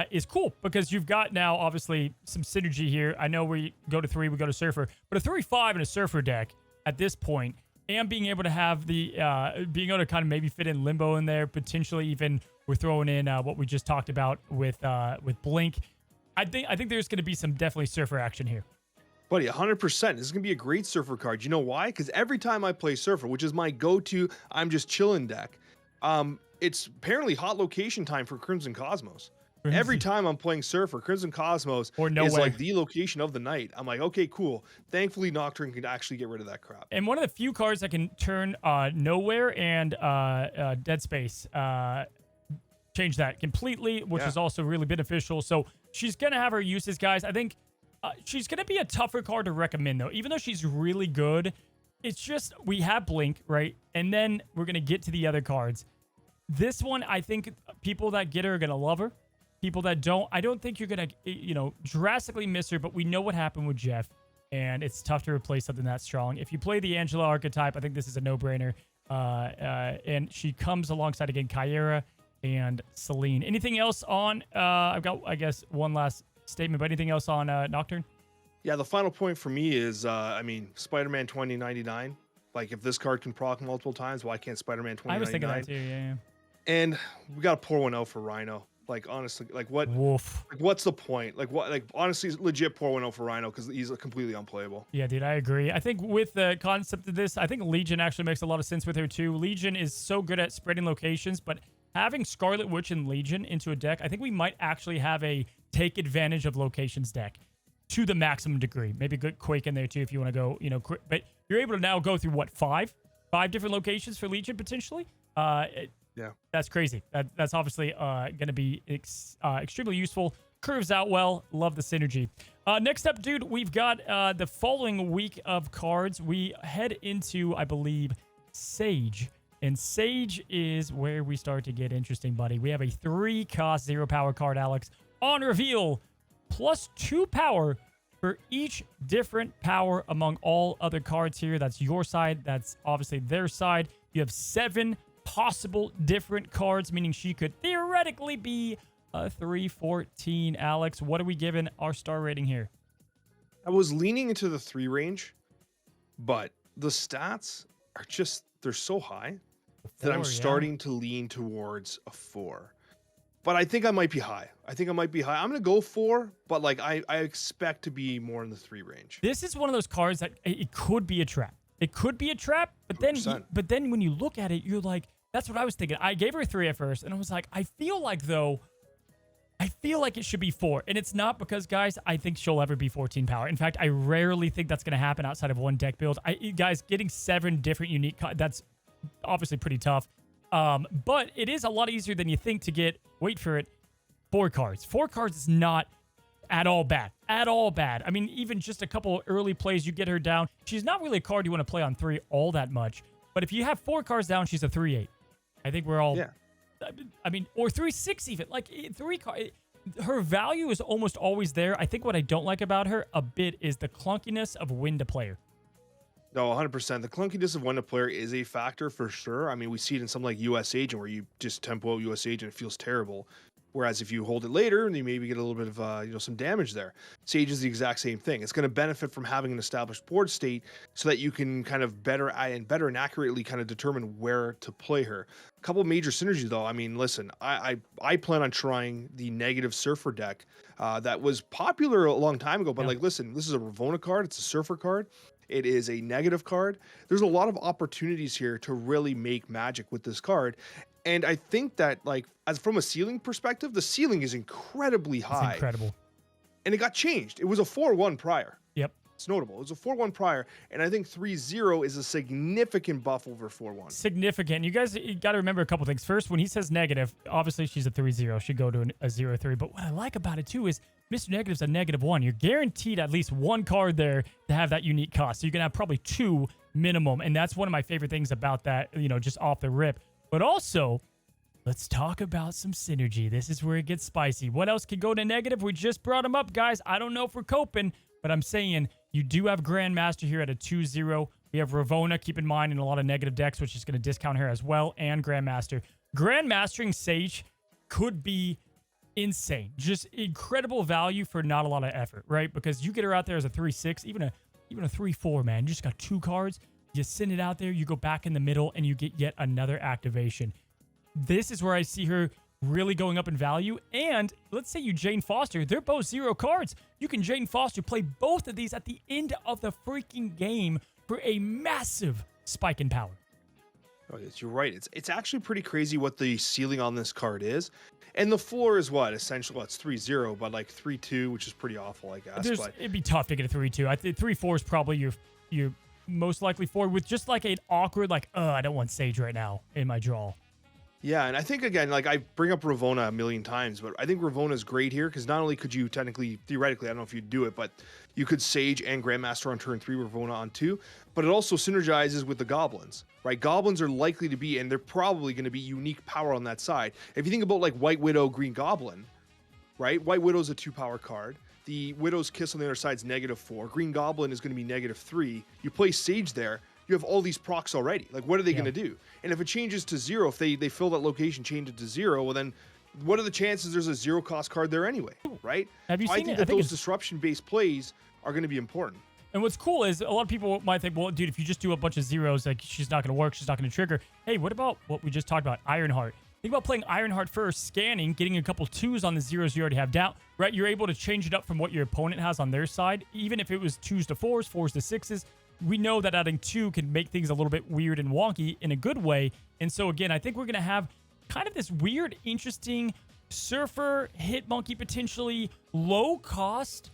is cool because you've got now obviously some synergy here. I know we go to 3, we go to Surfer, but a 3/5 in a Surfer deck at this point, and being able to have the being able to kind of maybe fit in Limbo in there, potentially even we're throwing in what we just talked about with Blink. I think there's going to be some definitely Surfer action here. Buddy, 100%. This is going to be a great Surfer card. You know why? Because every time I play Surfer, which is my go-to I'm just chilling deck, it's apparently hot location time for Crimson Cosmos. Every time I'm playing Surfer, Crimson Cosmos is like the location of the night. I'm like, okay, cool. Thankfully, Nocturne can actually get rid of that crap. And one of the few cards that can turn Nowhere and Dead Space, change that completely, which is also really beneficial. So she's going to have her uses, guys. I think she's going to be a tougher card to recommend, though. Even though she's really good, it's just we have Blink, right? And then we're going to get to the other cards. This one, I think people that get her are going to love her. People that don't, I don't think you're going to, drastically miss her, but we know what happened with Jeff, and it's tough to replace something that strong. If you play the Angela archetype, I think this is a no-brainer. And she comes alongside, again, Kyra and Celine. Anything else on, I've got, I guess, one last statement, but anything else on Nocturne? Yeah, the final point for me is, Spider-Man 2099. Like, if this card can proc multiple times, why can't Spider-Man 2099? I was thinking that too, yeah. And we got to pour one out for Rhino. Like, honestly, like what? Woof. Like, what's the point? Like, what? Like, honestly, legit pour one out for Rhino because he's completely unplayable. Yeah, dude, I agree. I think with the concept of this, I think Legion actually makes a lot of sense with her too. Legion is so good at spreading locations, but having Scarlet Witch and Legion into a deck, I think we might actually have a take advantage of locations deck to the maximum degree. Maybe a good Quake in there too if you want to go, but you're able to now go through what, five different locations for Legion potentially. Yeah, that's crazy. That's obviously going to be extremely useful. Curves out well. Love the synergy. Next up, dude, we've got the following week of cards. We head into, I believe, Sage. And Sage is where we start to get interesting, buddy. We have a 3-cost 0 power card, Alex. On reveal, +2 power for each different power among all other cards here. That's your side. That's obviously their side. You have 7 possible different cards, meaning she could theoretically be a 314. Alex, what are we giving our star rating here? I was leaning into the 3 range, but the stats are just, they're so high that I'm starting to lean towards a 4. But I think I might be high. I'm going to go 4, but like I expect to be more in the 3 range. This is one of those cards that it could be a trap. It could be a trap, but then 100%. when you look at it, you're like, that's what I was thinking. I gave her 3 at first, and I was like, I feel like it should be 4. And it's not because, guys, I think she'll ever be 14 power. In fact, I rarely think that's going to happen outside of one deck build. Guys, getting 7 different unique, that's obviously pretty tough. But it is a lot easier than you think to get, wait for it, 4 cards. 4 cards is not at all bad. At all bad. I mean, even just a couple early plays, you get her down. She's not really a card you want to play on 3 all that much. But if you have 4 cards down, she's a 3/8. I think we're all... Yeah. I mean, or 3/6 even. Like, 3 cards... Her value is almost always there. I think what I don't like about her a bit is the clunkiness of when to play her. No, 100%. The clunkiness of when to player is a factor for sure. I mean, we see it in something like US Agent where you just tempo out US Agent, it feels terrible. Whereas if you hold it later, you maybe get a little bit of some damage there. Sage is the exact same thing. It's going to benefit from having an established board state so that you can kind of better and accurately kind of determine where to play her. A couple of major synergies though. I mean, listen, I plan on trying the negative Surfer deck that was popular a long time ago. But like, listen, this is a Ravonna card. It's a Surfer card. It is a negative card. There's a lot of opportunities here to really make magic with this card. And I think that, like, as from a ceiling perspective, the ceiling is incredibly high. It's incredible. And it got changed. It was a 4/1 prior. Yep. It's notable. It was a 4/1 prior. And I think 3/0 is a significant buff over 4/1. Significant. You guys got to remember a couple things. First, when he says negative, obviously she's a 3/0. She'd go to a 0/3. But what I like about it, too, is Mr. Negative's a -1. You're guaranteed at least 1 card there to have that unique cost. So you're going to have probably 2 minimum. And that's one of my favorite things about that, just off the rip. But also, let's talk about some synergy. This is where it gets spicy. What else could go to negative? We just brought them up, guys. I don't know if we're coping, but I'm saying you do have Grandmaster here at a 2/0. We have Ravonna, keep in mind, in a lot of negative decks, which is going to discount her as well, and Grandmaster. Grandmastering Sage could be insane. Just incredible value for not a lot of effort, right? Because you get her out there as a 3/6, even a 3/4, man. You just got 2 cards. You send it out there, you go back in the middle, and you get yet another activation. This is where I see her really going up in value. And let's say you Jane Foster. They're both 0 cards. You can Jane Foster, play both of these at the end of the freaking game for a massive spike in power. Oh, yes, you're right. It's actually pretty crazy what the ceiling on this card is. And the floor is what? Essentially, it's 3/0, but like 3/2, which is pretty awful, I guess. It'd be tough to get a 3/2. I think 3/4 is probably your most likely 4 with just like an awkward, like, I don't want Sage right now in my draw. Yeah, and I think, again, like, I bring up Ravonna a million times, but I think Ravonna is great here because not only could you theoretically, I don't know if you'd do it, but you could Sage and Grandmaster on turn 3, Ravonna on 2, but it also synergizes with the Goblins, right? Goblins are likely to be, and they're probably going to be unique power on that side. If you think about, like, White Widow, Green Goblin, right? White Widow's a 2-power card. The Widow's Kiss on the other side's -4. Green Goblin is going to be -3. You play Sage there, you have all these procs already. Like, what are they going to do? And if it changes to 0, if they fill that location, change it to 0, well, then what are the chances there's a 0-cost card there anyway, right? Have you seen I think that those disruption-based plays are going to be important. And what's cool is a lot of people might think, well, dude, if you just do a bunch of 0s, like, she's not going to work, she's not going to trigger. Hey, what about what we just talked about, Ironheart? Think about playing Ironheart first, scanning, getting a couple 2s on the 0s you already have down, right? You're able to change it up from what your opponent has on their side. Even if it was 2s to 4s, 4s to 6s, we know that adding 2 can make things a little bit weird and wonky in a good way. And so, again, I think we're going to have kind of this weird, interesting Surfer, Hit Monkey, potentially low cost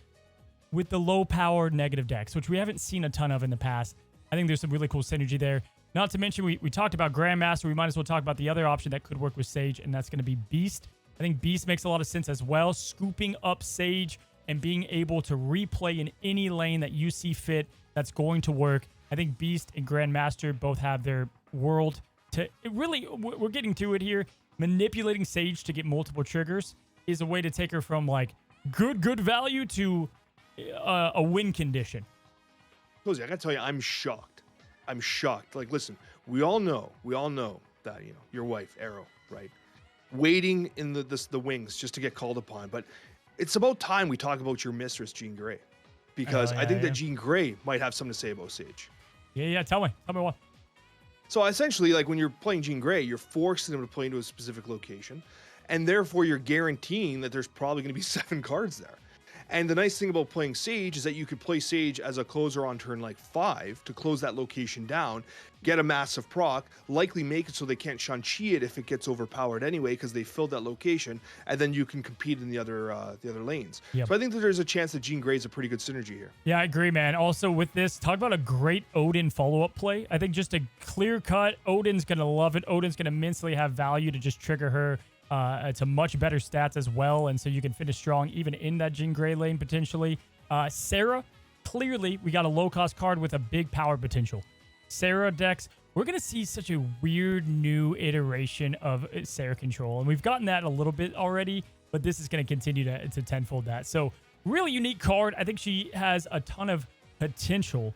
with the low power negative decks, which we haven't seen a ton of in the past. I think there's some really cool synergy there. Not to mention, we talked about Grandmaster. We might as well talk about the other option that could work with Sage, and that's going to be Beast. I think Beast makes a lot of sense as well. Scooping up Sage and being able to replay in any lane that you see fit, that's going to work. I think Beast and Grandmaster both have their world to... we're getting to it here. Manipulating Sage to get multiple triggers is a way to take her from, like, good value to a win condition. Cozy, I got to tell you, I'm shocked. I'm shocked. Like, listen, we all know that, your wife, Arrow, right? Waiting in the wings just to get called upon. But it's about time we talk about your mistress, Jean Grey. Because I think that Jean Grey might have something to say about Sage. Yeah, tell me what. So essentially, like, when you're playing Jean Grey, you're forcing them to play into a specific location. And therefore, you're guaranteeing that there's probably going to be 7 cards there. And the nice thing about playing Sage is that you could play Sage as a closer on turn like 5 to close that location down, get a massive proc, likely make it so they can't Shang-Chi it if it gets overpowered anyway because they filled that location, and then you can compete in the other lanes. Yep. So I think that there's a chance that Jean Grey's a pretty good synergy here. Yeah, I agree, man. Also with this, talk about a great Odin follow-up play. I think just a clear cut, Odin's going to love it. Odin's going to immensely have value to just trigger her to much better stats as well, and so you can finish strong even in that Jean Grey lane potentially. Sarah, clearly we got a low-cost card with a big power potential. Sarah decks, we're going to see such a weird new iteration of Sarah control, and we've gotten that a little bit already, but this is going to continue to tenfold that. So really unique card. I think she has a ton of potential.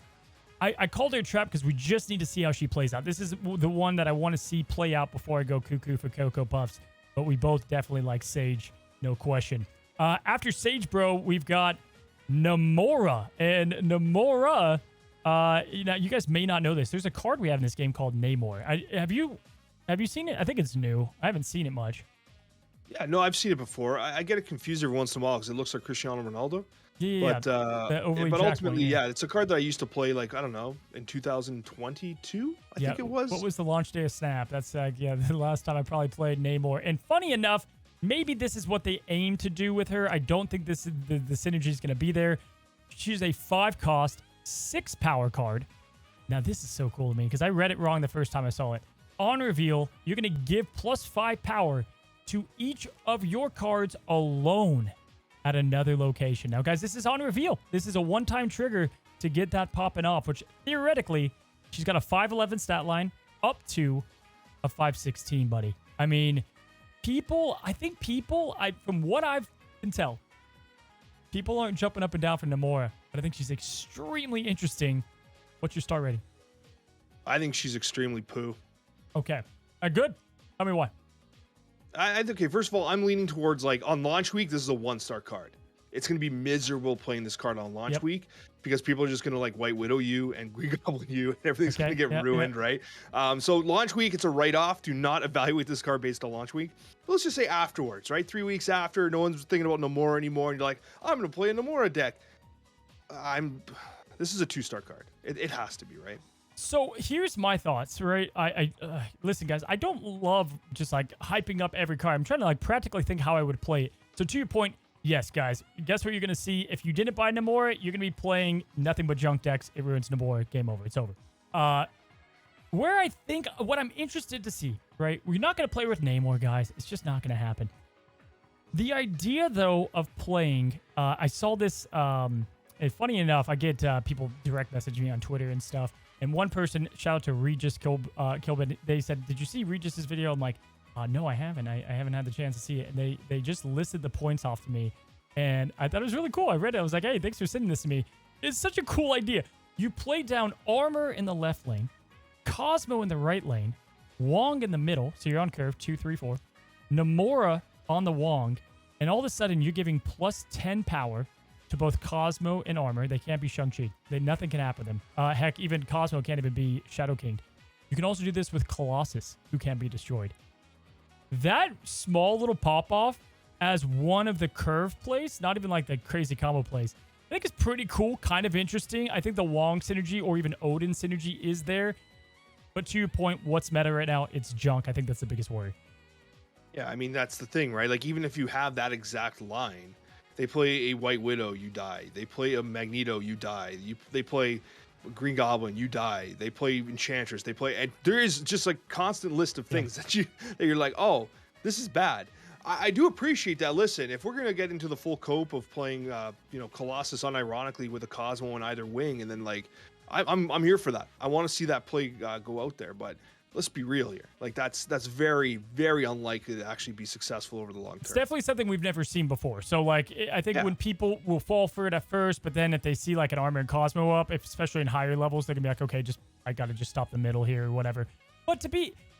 I called her a trap because we just need to see how she plays out. This is the one that I want to see play out before I go cuckoo for Cocoa Puffs. But we both definitely like Sage, no question. After Sage, bro, we've got Namora. And Namora, you guys may not know this. There's a card we have in this game called Namor. Have you seen it? I think it's new. I haven't seen it much. Yeah, no, I've seen it before. I get it confused every once in a while because it looks like Cristiano Ronaldo. Yeah, but ultimately, yeah, it's a card that I used to play, like, I don't know, in 2022, I think it was. What was the launch day of Snap? That's, the last time I probably played Namor. And funny enough, maybe this is what they aim to do with her. I don't think this is the synergy is going to be there. She's a 5-cost, 6-power card. Now, this is so cool to me because I read it wrong the first time I saw it. On reveal, you're going to give +5 power to each of your cards alone at another location. Now, guys, this is on reveal. This is a one-time trigger to get that popping off, which theoretically, she's got a 5'11 stat line up to a 5'16, buddy. I mean, from what I can tell, people aren't jumping up and down for Namora, but I think she's extremely interesting. What's your start rating? I think she's extremely poo. Okay. Good. Tell me why. Okay, first of all, I'm leaning towards, like, on launch week, this is a 1-star card. It's going to be miserable playing this card on launch week because people are just going to, like, White Widow you and Green Goblin you, and everything's going to get ruined, right? So launch week, it's a write-off. Do not evaluate this card based on launch week. But let's just say afterwards, right? 3 weeks after, no one's thinking about Namora anymore, and you're like, I'm going to play a Namora deck. This is a 2-star card. It has to be, right? So here's my thoughts, right? Listen, guys, I don't love just like hyping up every card. I'm trying to like practically think how I would play it. So to your point, yes, guys, guess what you're going to see? If you didn't buy Namora, you're going to be playing nothing but junk decks. It ruins Namora. Game over. It's over. Where I think what I'm interested to see, right? We're not going to play with Namor, guys. It's just not going to happen. The idea, though, of playing, I saw this, and funny enough, I get people direct message me on Twitter and stuff. And one person, shout out to Regis Kilbin, they said, did you see Regis's video? I'm like, no, I haven't. I haven't had the chance to see it. And they just listed the points off to me. And I thought it was really cool. I read it. I was like, hey, thanks for sending this to me. It's such a cool idea. You play down Armor in the left lane, Cosmo in the right lane, Wong in the middle. So you're on curve, 2, 3, 4. Namora on the Wong. And all of a sudden, you're giving +10 power to both Cosmo and Armor. They can't be Shang-Chi. Nothing can happen to them. Heck, even Cosmo can't even be Shadow King. You can also do this with Colossus, who can't be destroyed. That small little pop-off as one of the curve plays, not even like the crazy combo plays, I think it's pretty cool, kind of interesting. I think the Wong synergy or even Odin synergy is there. But to your point, what's meta right now? It's junk. I think that's the biggest worry. Yeah, I mean, that's the thing, right? Like, even if you have that exact line, they play a White Widow, you die. They play a Magneto, you die. They play Green Goblin, you die. They play Enchantress. They play, and there is just like constant list of things that you're like, oh, this is bad. I do appreciate that. Listen, if we're gonna get into the full cope of playing, Colossus unironically with a Cosmo on either wing, and then like, I'm here for that. I want to see that play go out there, but let's be real here. Like that's very, very unlikely to actually be successful over the long term. It's definitely something we've never seen before. So like, I think when people will fall for it at first, but then if they see like an Armor and Cosmo up, especially in higher levels, they're gonna be like, okay, I gotta just stop the middle here or whatever. But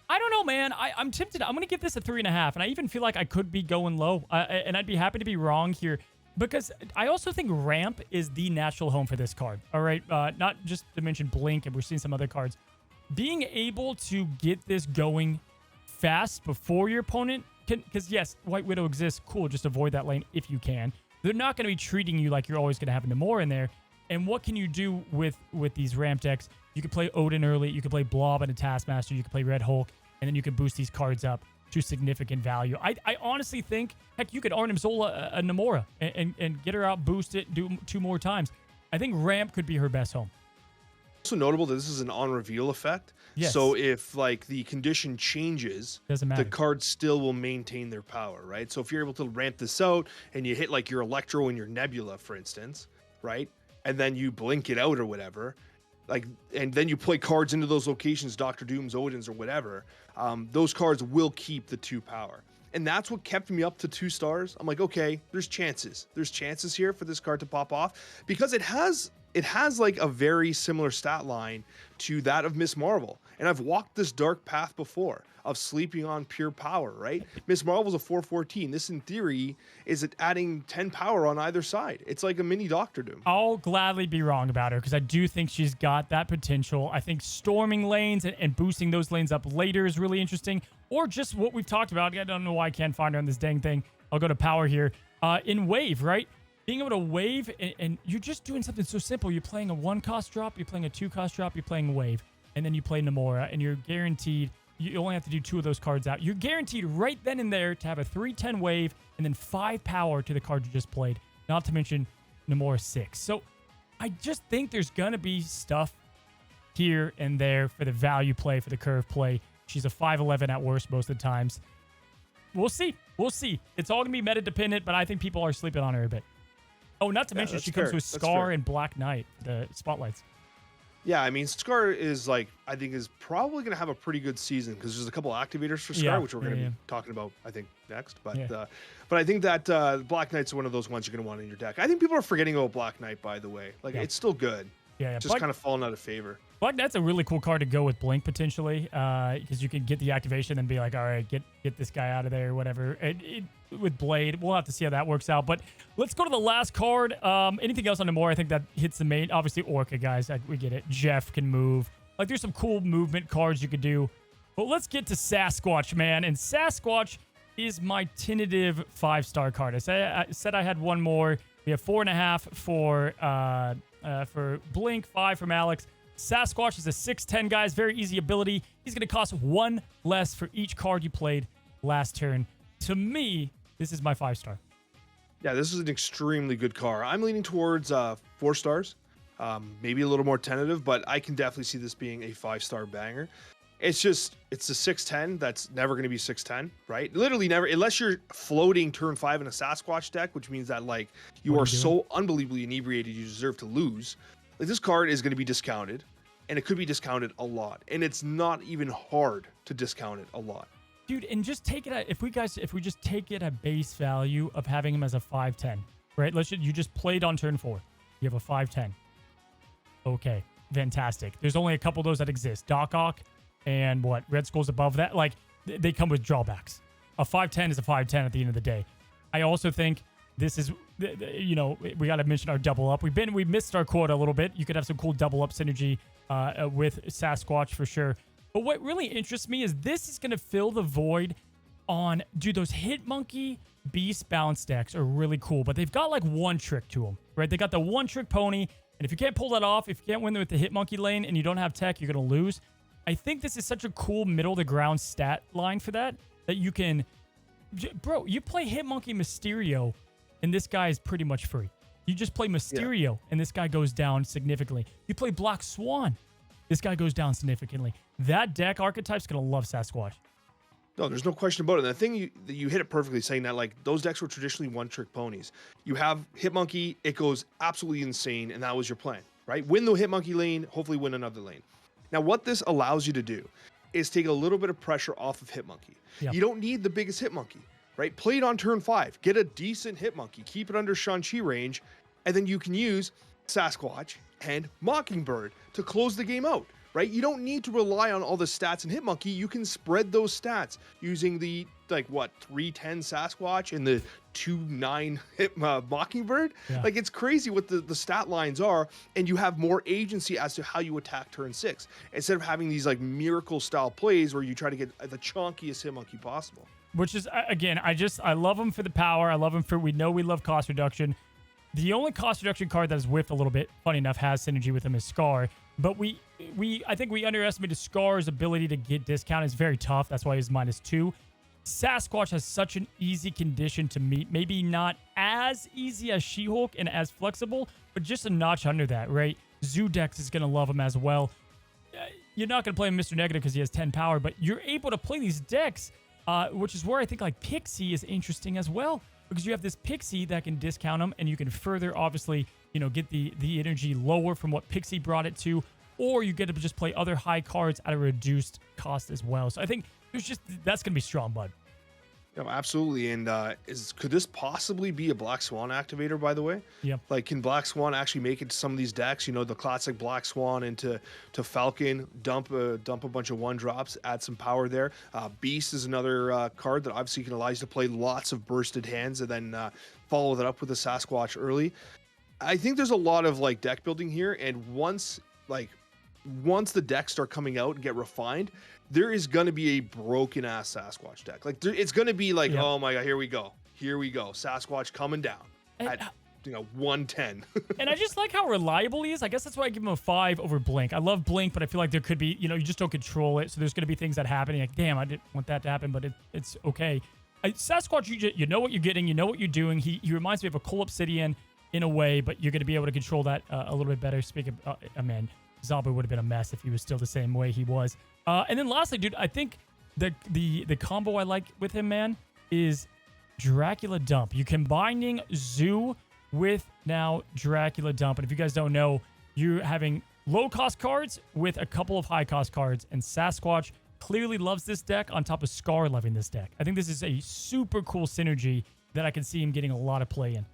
I don't know, man. I'm tempted. I'm gonna give this a 3.5, and I even feel like I could be going low, and I'd be happy to be wrong here. Because I also think Ramp is the natural home for this card. All right, not just to mention Blink, and we're seeing some other cards. Being able to get this going fast before your opponent can, because yes, White Widow exists. Cool, just avoid that lane if you can. they're not going to be treating you like you're always going to have a Namora in there. And what can you do with these ramp decks? You can play Odin early. You can play Blob and a Taskmaster. You can play Red Hulk. And then you can boost these cards up to significant value. I honestly think, heck, you could Arnim Zola a Namora and get her out, boost it, do 2 more times. I think ramp could be her best home. Also notable that this is an on reveal effect. Yes. So if like the condition changes, doesn't matter. The cards still will maintain their power, right? So if you're able to ramp this out and you hit like your Electro and your Nebula, for instance, right? And then you blink it out or whatever, like, and then you play cards into those locations, Dr. Doom's, Odin's, or whatever, those cards will keep the 2 power. And that's what kept me up to 2 stars. I'm like, okay, there's chances. There's chances here for this card to pop off because it has like a very similar stat line to that of Miss Marvel. And I've walked this dark path before of sleeping on pure power, right? Miss Marvel's a 414. This, in theory, is adding 10 power on either side. It's like a mini Doctor Doom. I'll gladly be wrong about her because I do think she's got that potential. I think storming lanes and boosting those lanes up later is really interesting. Or just what we've talked about. I don't know why I can't find her on this dang thing. I'll go to power here. In wave, right? Being able to wave, and you're just doing something so simple. You're playing a 1-cost drop, you're playing a 2-cost drop, you're playing wave, and then you play Namora, and you're guaranteed, you only have to do 2 of those cards out. You're guaranteed right then and there to have a 3/10 wave, and then 5 power to the card you just played, not to mention Namora 6. So I just think there's going to be stuff here and there for the value play, for the curve play. She's a 5'11 at worst most of the times. We'll see. We'll see. It's all going to be meta-dependent, but I think people are sleeping on her a bit. Oh, not to mention she comes with Scar and Black Knight, the spotlights. Yeah, I mean, Scar is like, I think is probably going to have a pretty good season because there's a couple activators for Scar, which we're going to be talking about, I think, next. But I think that Black Knight's one of those ones you're going to want in your deck. I think people are forgetting about Black Knight, by the way. Like, it's still good. Yeah. Just kind of falling out of favor. Black Knight's a really cool card to go with Blink, potentially, because you can get the activation and be like, all right, get this guy out of there or whatever. With Blade, we'll have to see how that works out. But let's go to the last card. Anything else on Namora? I think that hits the main. Obviously, Orca, guys. We get it. Jeff can move. Like, there's some cool movement cards you could do. But let's get to Sasquatch, man. And Sasquatch is my tentative 5-star card. I said I had one more. We have 4.5 for Blink, 5 from Alex. Sasquatch is a 6/10, guys. Very easy ability. He's going to cost 1 less for each card you played last turn. To me, this is my 5-star. Yeah, this is an extremely good card. I'm leaning towards 4 stars. Maybe a little more tentative, but I can definitely see this being a 5-star banger. It's a 6/10 that's never going to be 6/10, right? Literally never, unless you're floating turn 5 in a Sasquatch deck, which means that like you are so unbelievably inebriated you deserve to lose. Like, this card is going to be discounted, and it could be discounted a lot, and it's not even hard to discount it a lot. Dude, and just take it at, if we just take it at base value of having him as a 5/10, right? You just played on turn 4. You have a 5/10. Okay, fantastic. There's only a couple of those that exist. Doc Ock and Red Skull's above that. Like, they come with drawbacks. A 5/10 is a 5/10 at the end of the day. I also think this is, we got to mention our double up. We missed our quota a little bit. You could have some cool double up synergy with Sasquatch for sure. But what really interests me is this is going to fill the void on, dude, those Hit Monkey Beast bounce decks are really cool, but they've got like one trick to them, right? They got the one trick pony, and if you can't pull that off, if you can't win with the Hit Monkey lane and you don't have tech, you're going to lose. I think this is such a cool middle of the ground stat line for that you can, bro, you play Hit Monkey Mysterio, and this guy is pretty much free. You just play Mysterio, and this guy goes down significantly. You play Black Swan, this guy goes down significantly. That deck archetype's going to love Sasquatch. No, there's no question about it. And the thing you hit it perfectly, saying that like those decks were traditionally one-trick ponies. You have Hitmonkey, it goes absolutely insane, and that was your plan, right? Win the Hitmonkey lane, hopefully win another lane. Now, what this allows you to do is take a little bit of pressure off of Hitmonkey. Yep. You don't need the biggest Hitmonkey, right? Play it on turn 5, get a decent Hitmonkey, keep it under Shang-Chi range, and then you can use Sasquatch and Mockingbird to close the game out. Right? You don't need to rely on all the stats in Hitmonkey. You can spread those stats using the 310 Sasquatch and the 2-9 Mockingbird. Yeah. Like, it's crazy what the stat lines are, and you have more agency as to how you attack turn 6 instead of having these like miracle style plays where you try to get the chonkiest Hitmonkey possible. which is, again, I love him for the power. I love him for, we love cost reduction. The only cost reduction card that is whiffed a little bit, funny enough, has synergy with him is Scar. But I think we underestimated Scar's ability to get discount. It's very tough. That's why he's -2. Sasquatch has such an easy condition to meet. Maybe not as easy as She-Hulk and as flexible, but just a notch under that, right? Zoodex is going to love him as well. You're not going to play him Mr. Negative because he has 10 power, but you're able to play these decks, which is where I think like Pixie is interesting as well, because you have this Pixie that can discount him, and you can further, obviously, get the energy lower from what Pixie brought it to, or you get to just play other high cards at a reduced cost as well. So I think that's going to be strong, bud. No, absolutely. And could this possibly be a Black Swan activator, by the way? Yeah. Like, can Black Swan actually make it to some of these decks? The classic Black Swan into Falcon, dump a bunch of 1-drops, add some power there. Beast is another card that obviously can allow you to play lots of bursted hands and then follow that up with a Sasquatch early. I think there's a lot of like deck building here, and once the decks start coming out and get refined, there is going to be a broken ass Sasquatch deck. Like it's going to be like, oh my God, here we go. Sasquatch coming down at 110. And I just like how reliable he is. I guess that's why I give him a 5 over Blink. I love Blink, but I feel like there could be, you just don't control it. So there's going to be things that happen. You're like, damn, I didn't want that to happen, but it's okay. Sasquatch, you know what you're getting. You know what you're doing. He reminds me of a Cool Obsidian in a way, but you're going to be able to control that a little bit better. Speaking of, man, Zaba would have been a mess if he was still the same way he was. And then lastly, dude, I think the combo I like with him, man, is Dracula Dump. You combining Zoo with now Dracula Dump. And if you guys don't know, you're having low-cost cards with a couple of high-cost cards. And Sasquatch clearly loves this deck on top of Scar loving this deck. I think this is a super cool synergy that I can see him getting a lot of play in.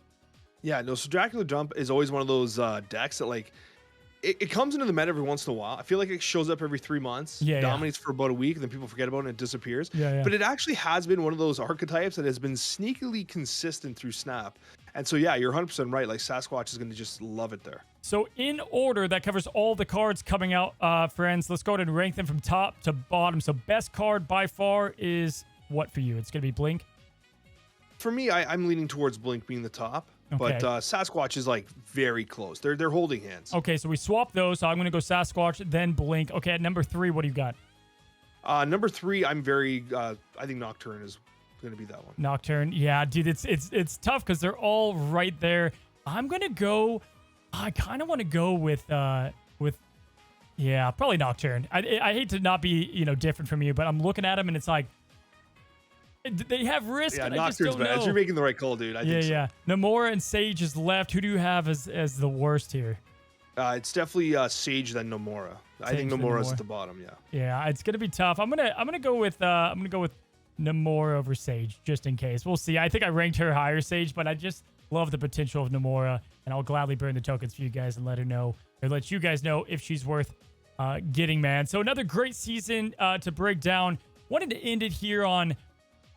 Yeah, no, so Dracula Dump is always one of those decks that, like, it comes into the meta every once in a while. I feel like it shows up every 3 months, dominates for about a week, and then people forget about it and it disappears. But it actually has been one of those archetypes that has been sneakily consistent through Snap. And so, yeah, you're 100% right. Like, Sasquatch is going to just love it there. So in order, that covers all the cards coming out, friends. Let's go ahead and rank them from top to bottom. So best card by far is what for you? It's going to be Blink? For me, I'm leaning towards Blink being the top. Okay. But Sasquatch is like very close. They're holding hands. Okay, so we swap those. So I'm going to go Sasquatch, then Blink. Okay, at number 3, what do you got? Number 3, I'm very. I think Nocturne is going to be that one. Nocturne, yeah, dude, it's tough because they're all right there. I'm going to go. I kind of want to go with probably Nocturne. I hate to not be different from you, but I'm looking at them and it's like. They have risk, and I just don't know. You're making the right call, dude. I think so. Yeah. Namora and Sage is left. Who do you have as the worst here? It's definitely Sage then Namora. I think Namora's at the bottom. Yeah, it's gonna be tough. I'm gonna go with Namora over Sage just in case. We'll see. I think I ranked her higher, Sage, but I just love the potential of Namora, and I'll gladly burn the tokens for you guys and let you guys know if she's worth getting, man. So another great season to break down. Wanted to end it here on.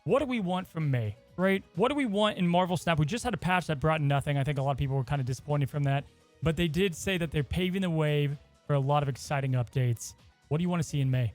What do we want from May, right? What do we want in Marvel Snap? We just had a patch that brought nothing. I think a lot of people were kind of disappointed from that. But they did say that they're paving the way for a lot of exciting updates. What do you want to see in May?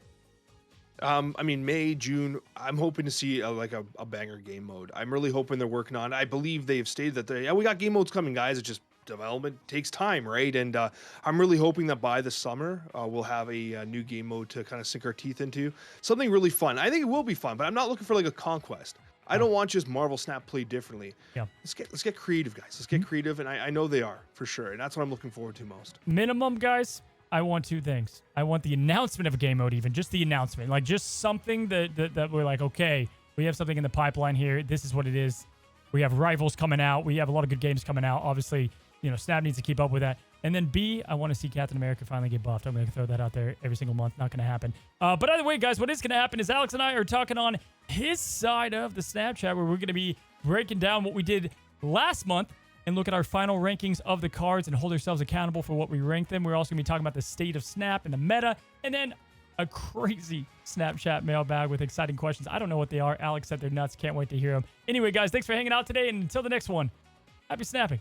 May, June, I'm hoping to see a banger game mode. I'm really hoping they're working on it. I believe they have stated that we got game modes coming, guys. It's just development takes time, right? And I'm really hoping that by the summer we'll have a new game mode to kind of sink our teeth into, something really fun. I think it will be fun, but I'm not looking for like a conquest. I don't want just Marvel Snap played differently. Yeah, let's get creative, guys. Let's get creative, and I know they are for sure, and that's what I'm looking forward to most. Minimum, guys, I want 2 things. I want the announcement of a game mode, even just the announcement, like just something that we're like, okay, we have something in the pipeline here. This is what it is. We have Rivals coming out. We have a lot of good games coming out. Obviously. Snap needs to keep up with that. And then B, I want to see Captain America finally get buffed. I'm going to throw that out there every single month. Not going to happen. But either way, guys, what is going to happen is Alex and I are talking on his side of the Snapchat where we're going to be breaking down what we did last month and look at our final rankings of the cards and hold ourselves accountable for what we ranked them. We're also going to be talking about the state of Snap and the meta. And then a crazy Snapchat mailbag with exciting questions. I don't know what they are. Alex said they're nuts. Can't wait to hear them. Anyway, guys, thanks for hanging out today. And until the next one, happy snapping.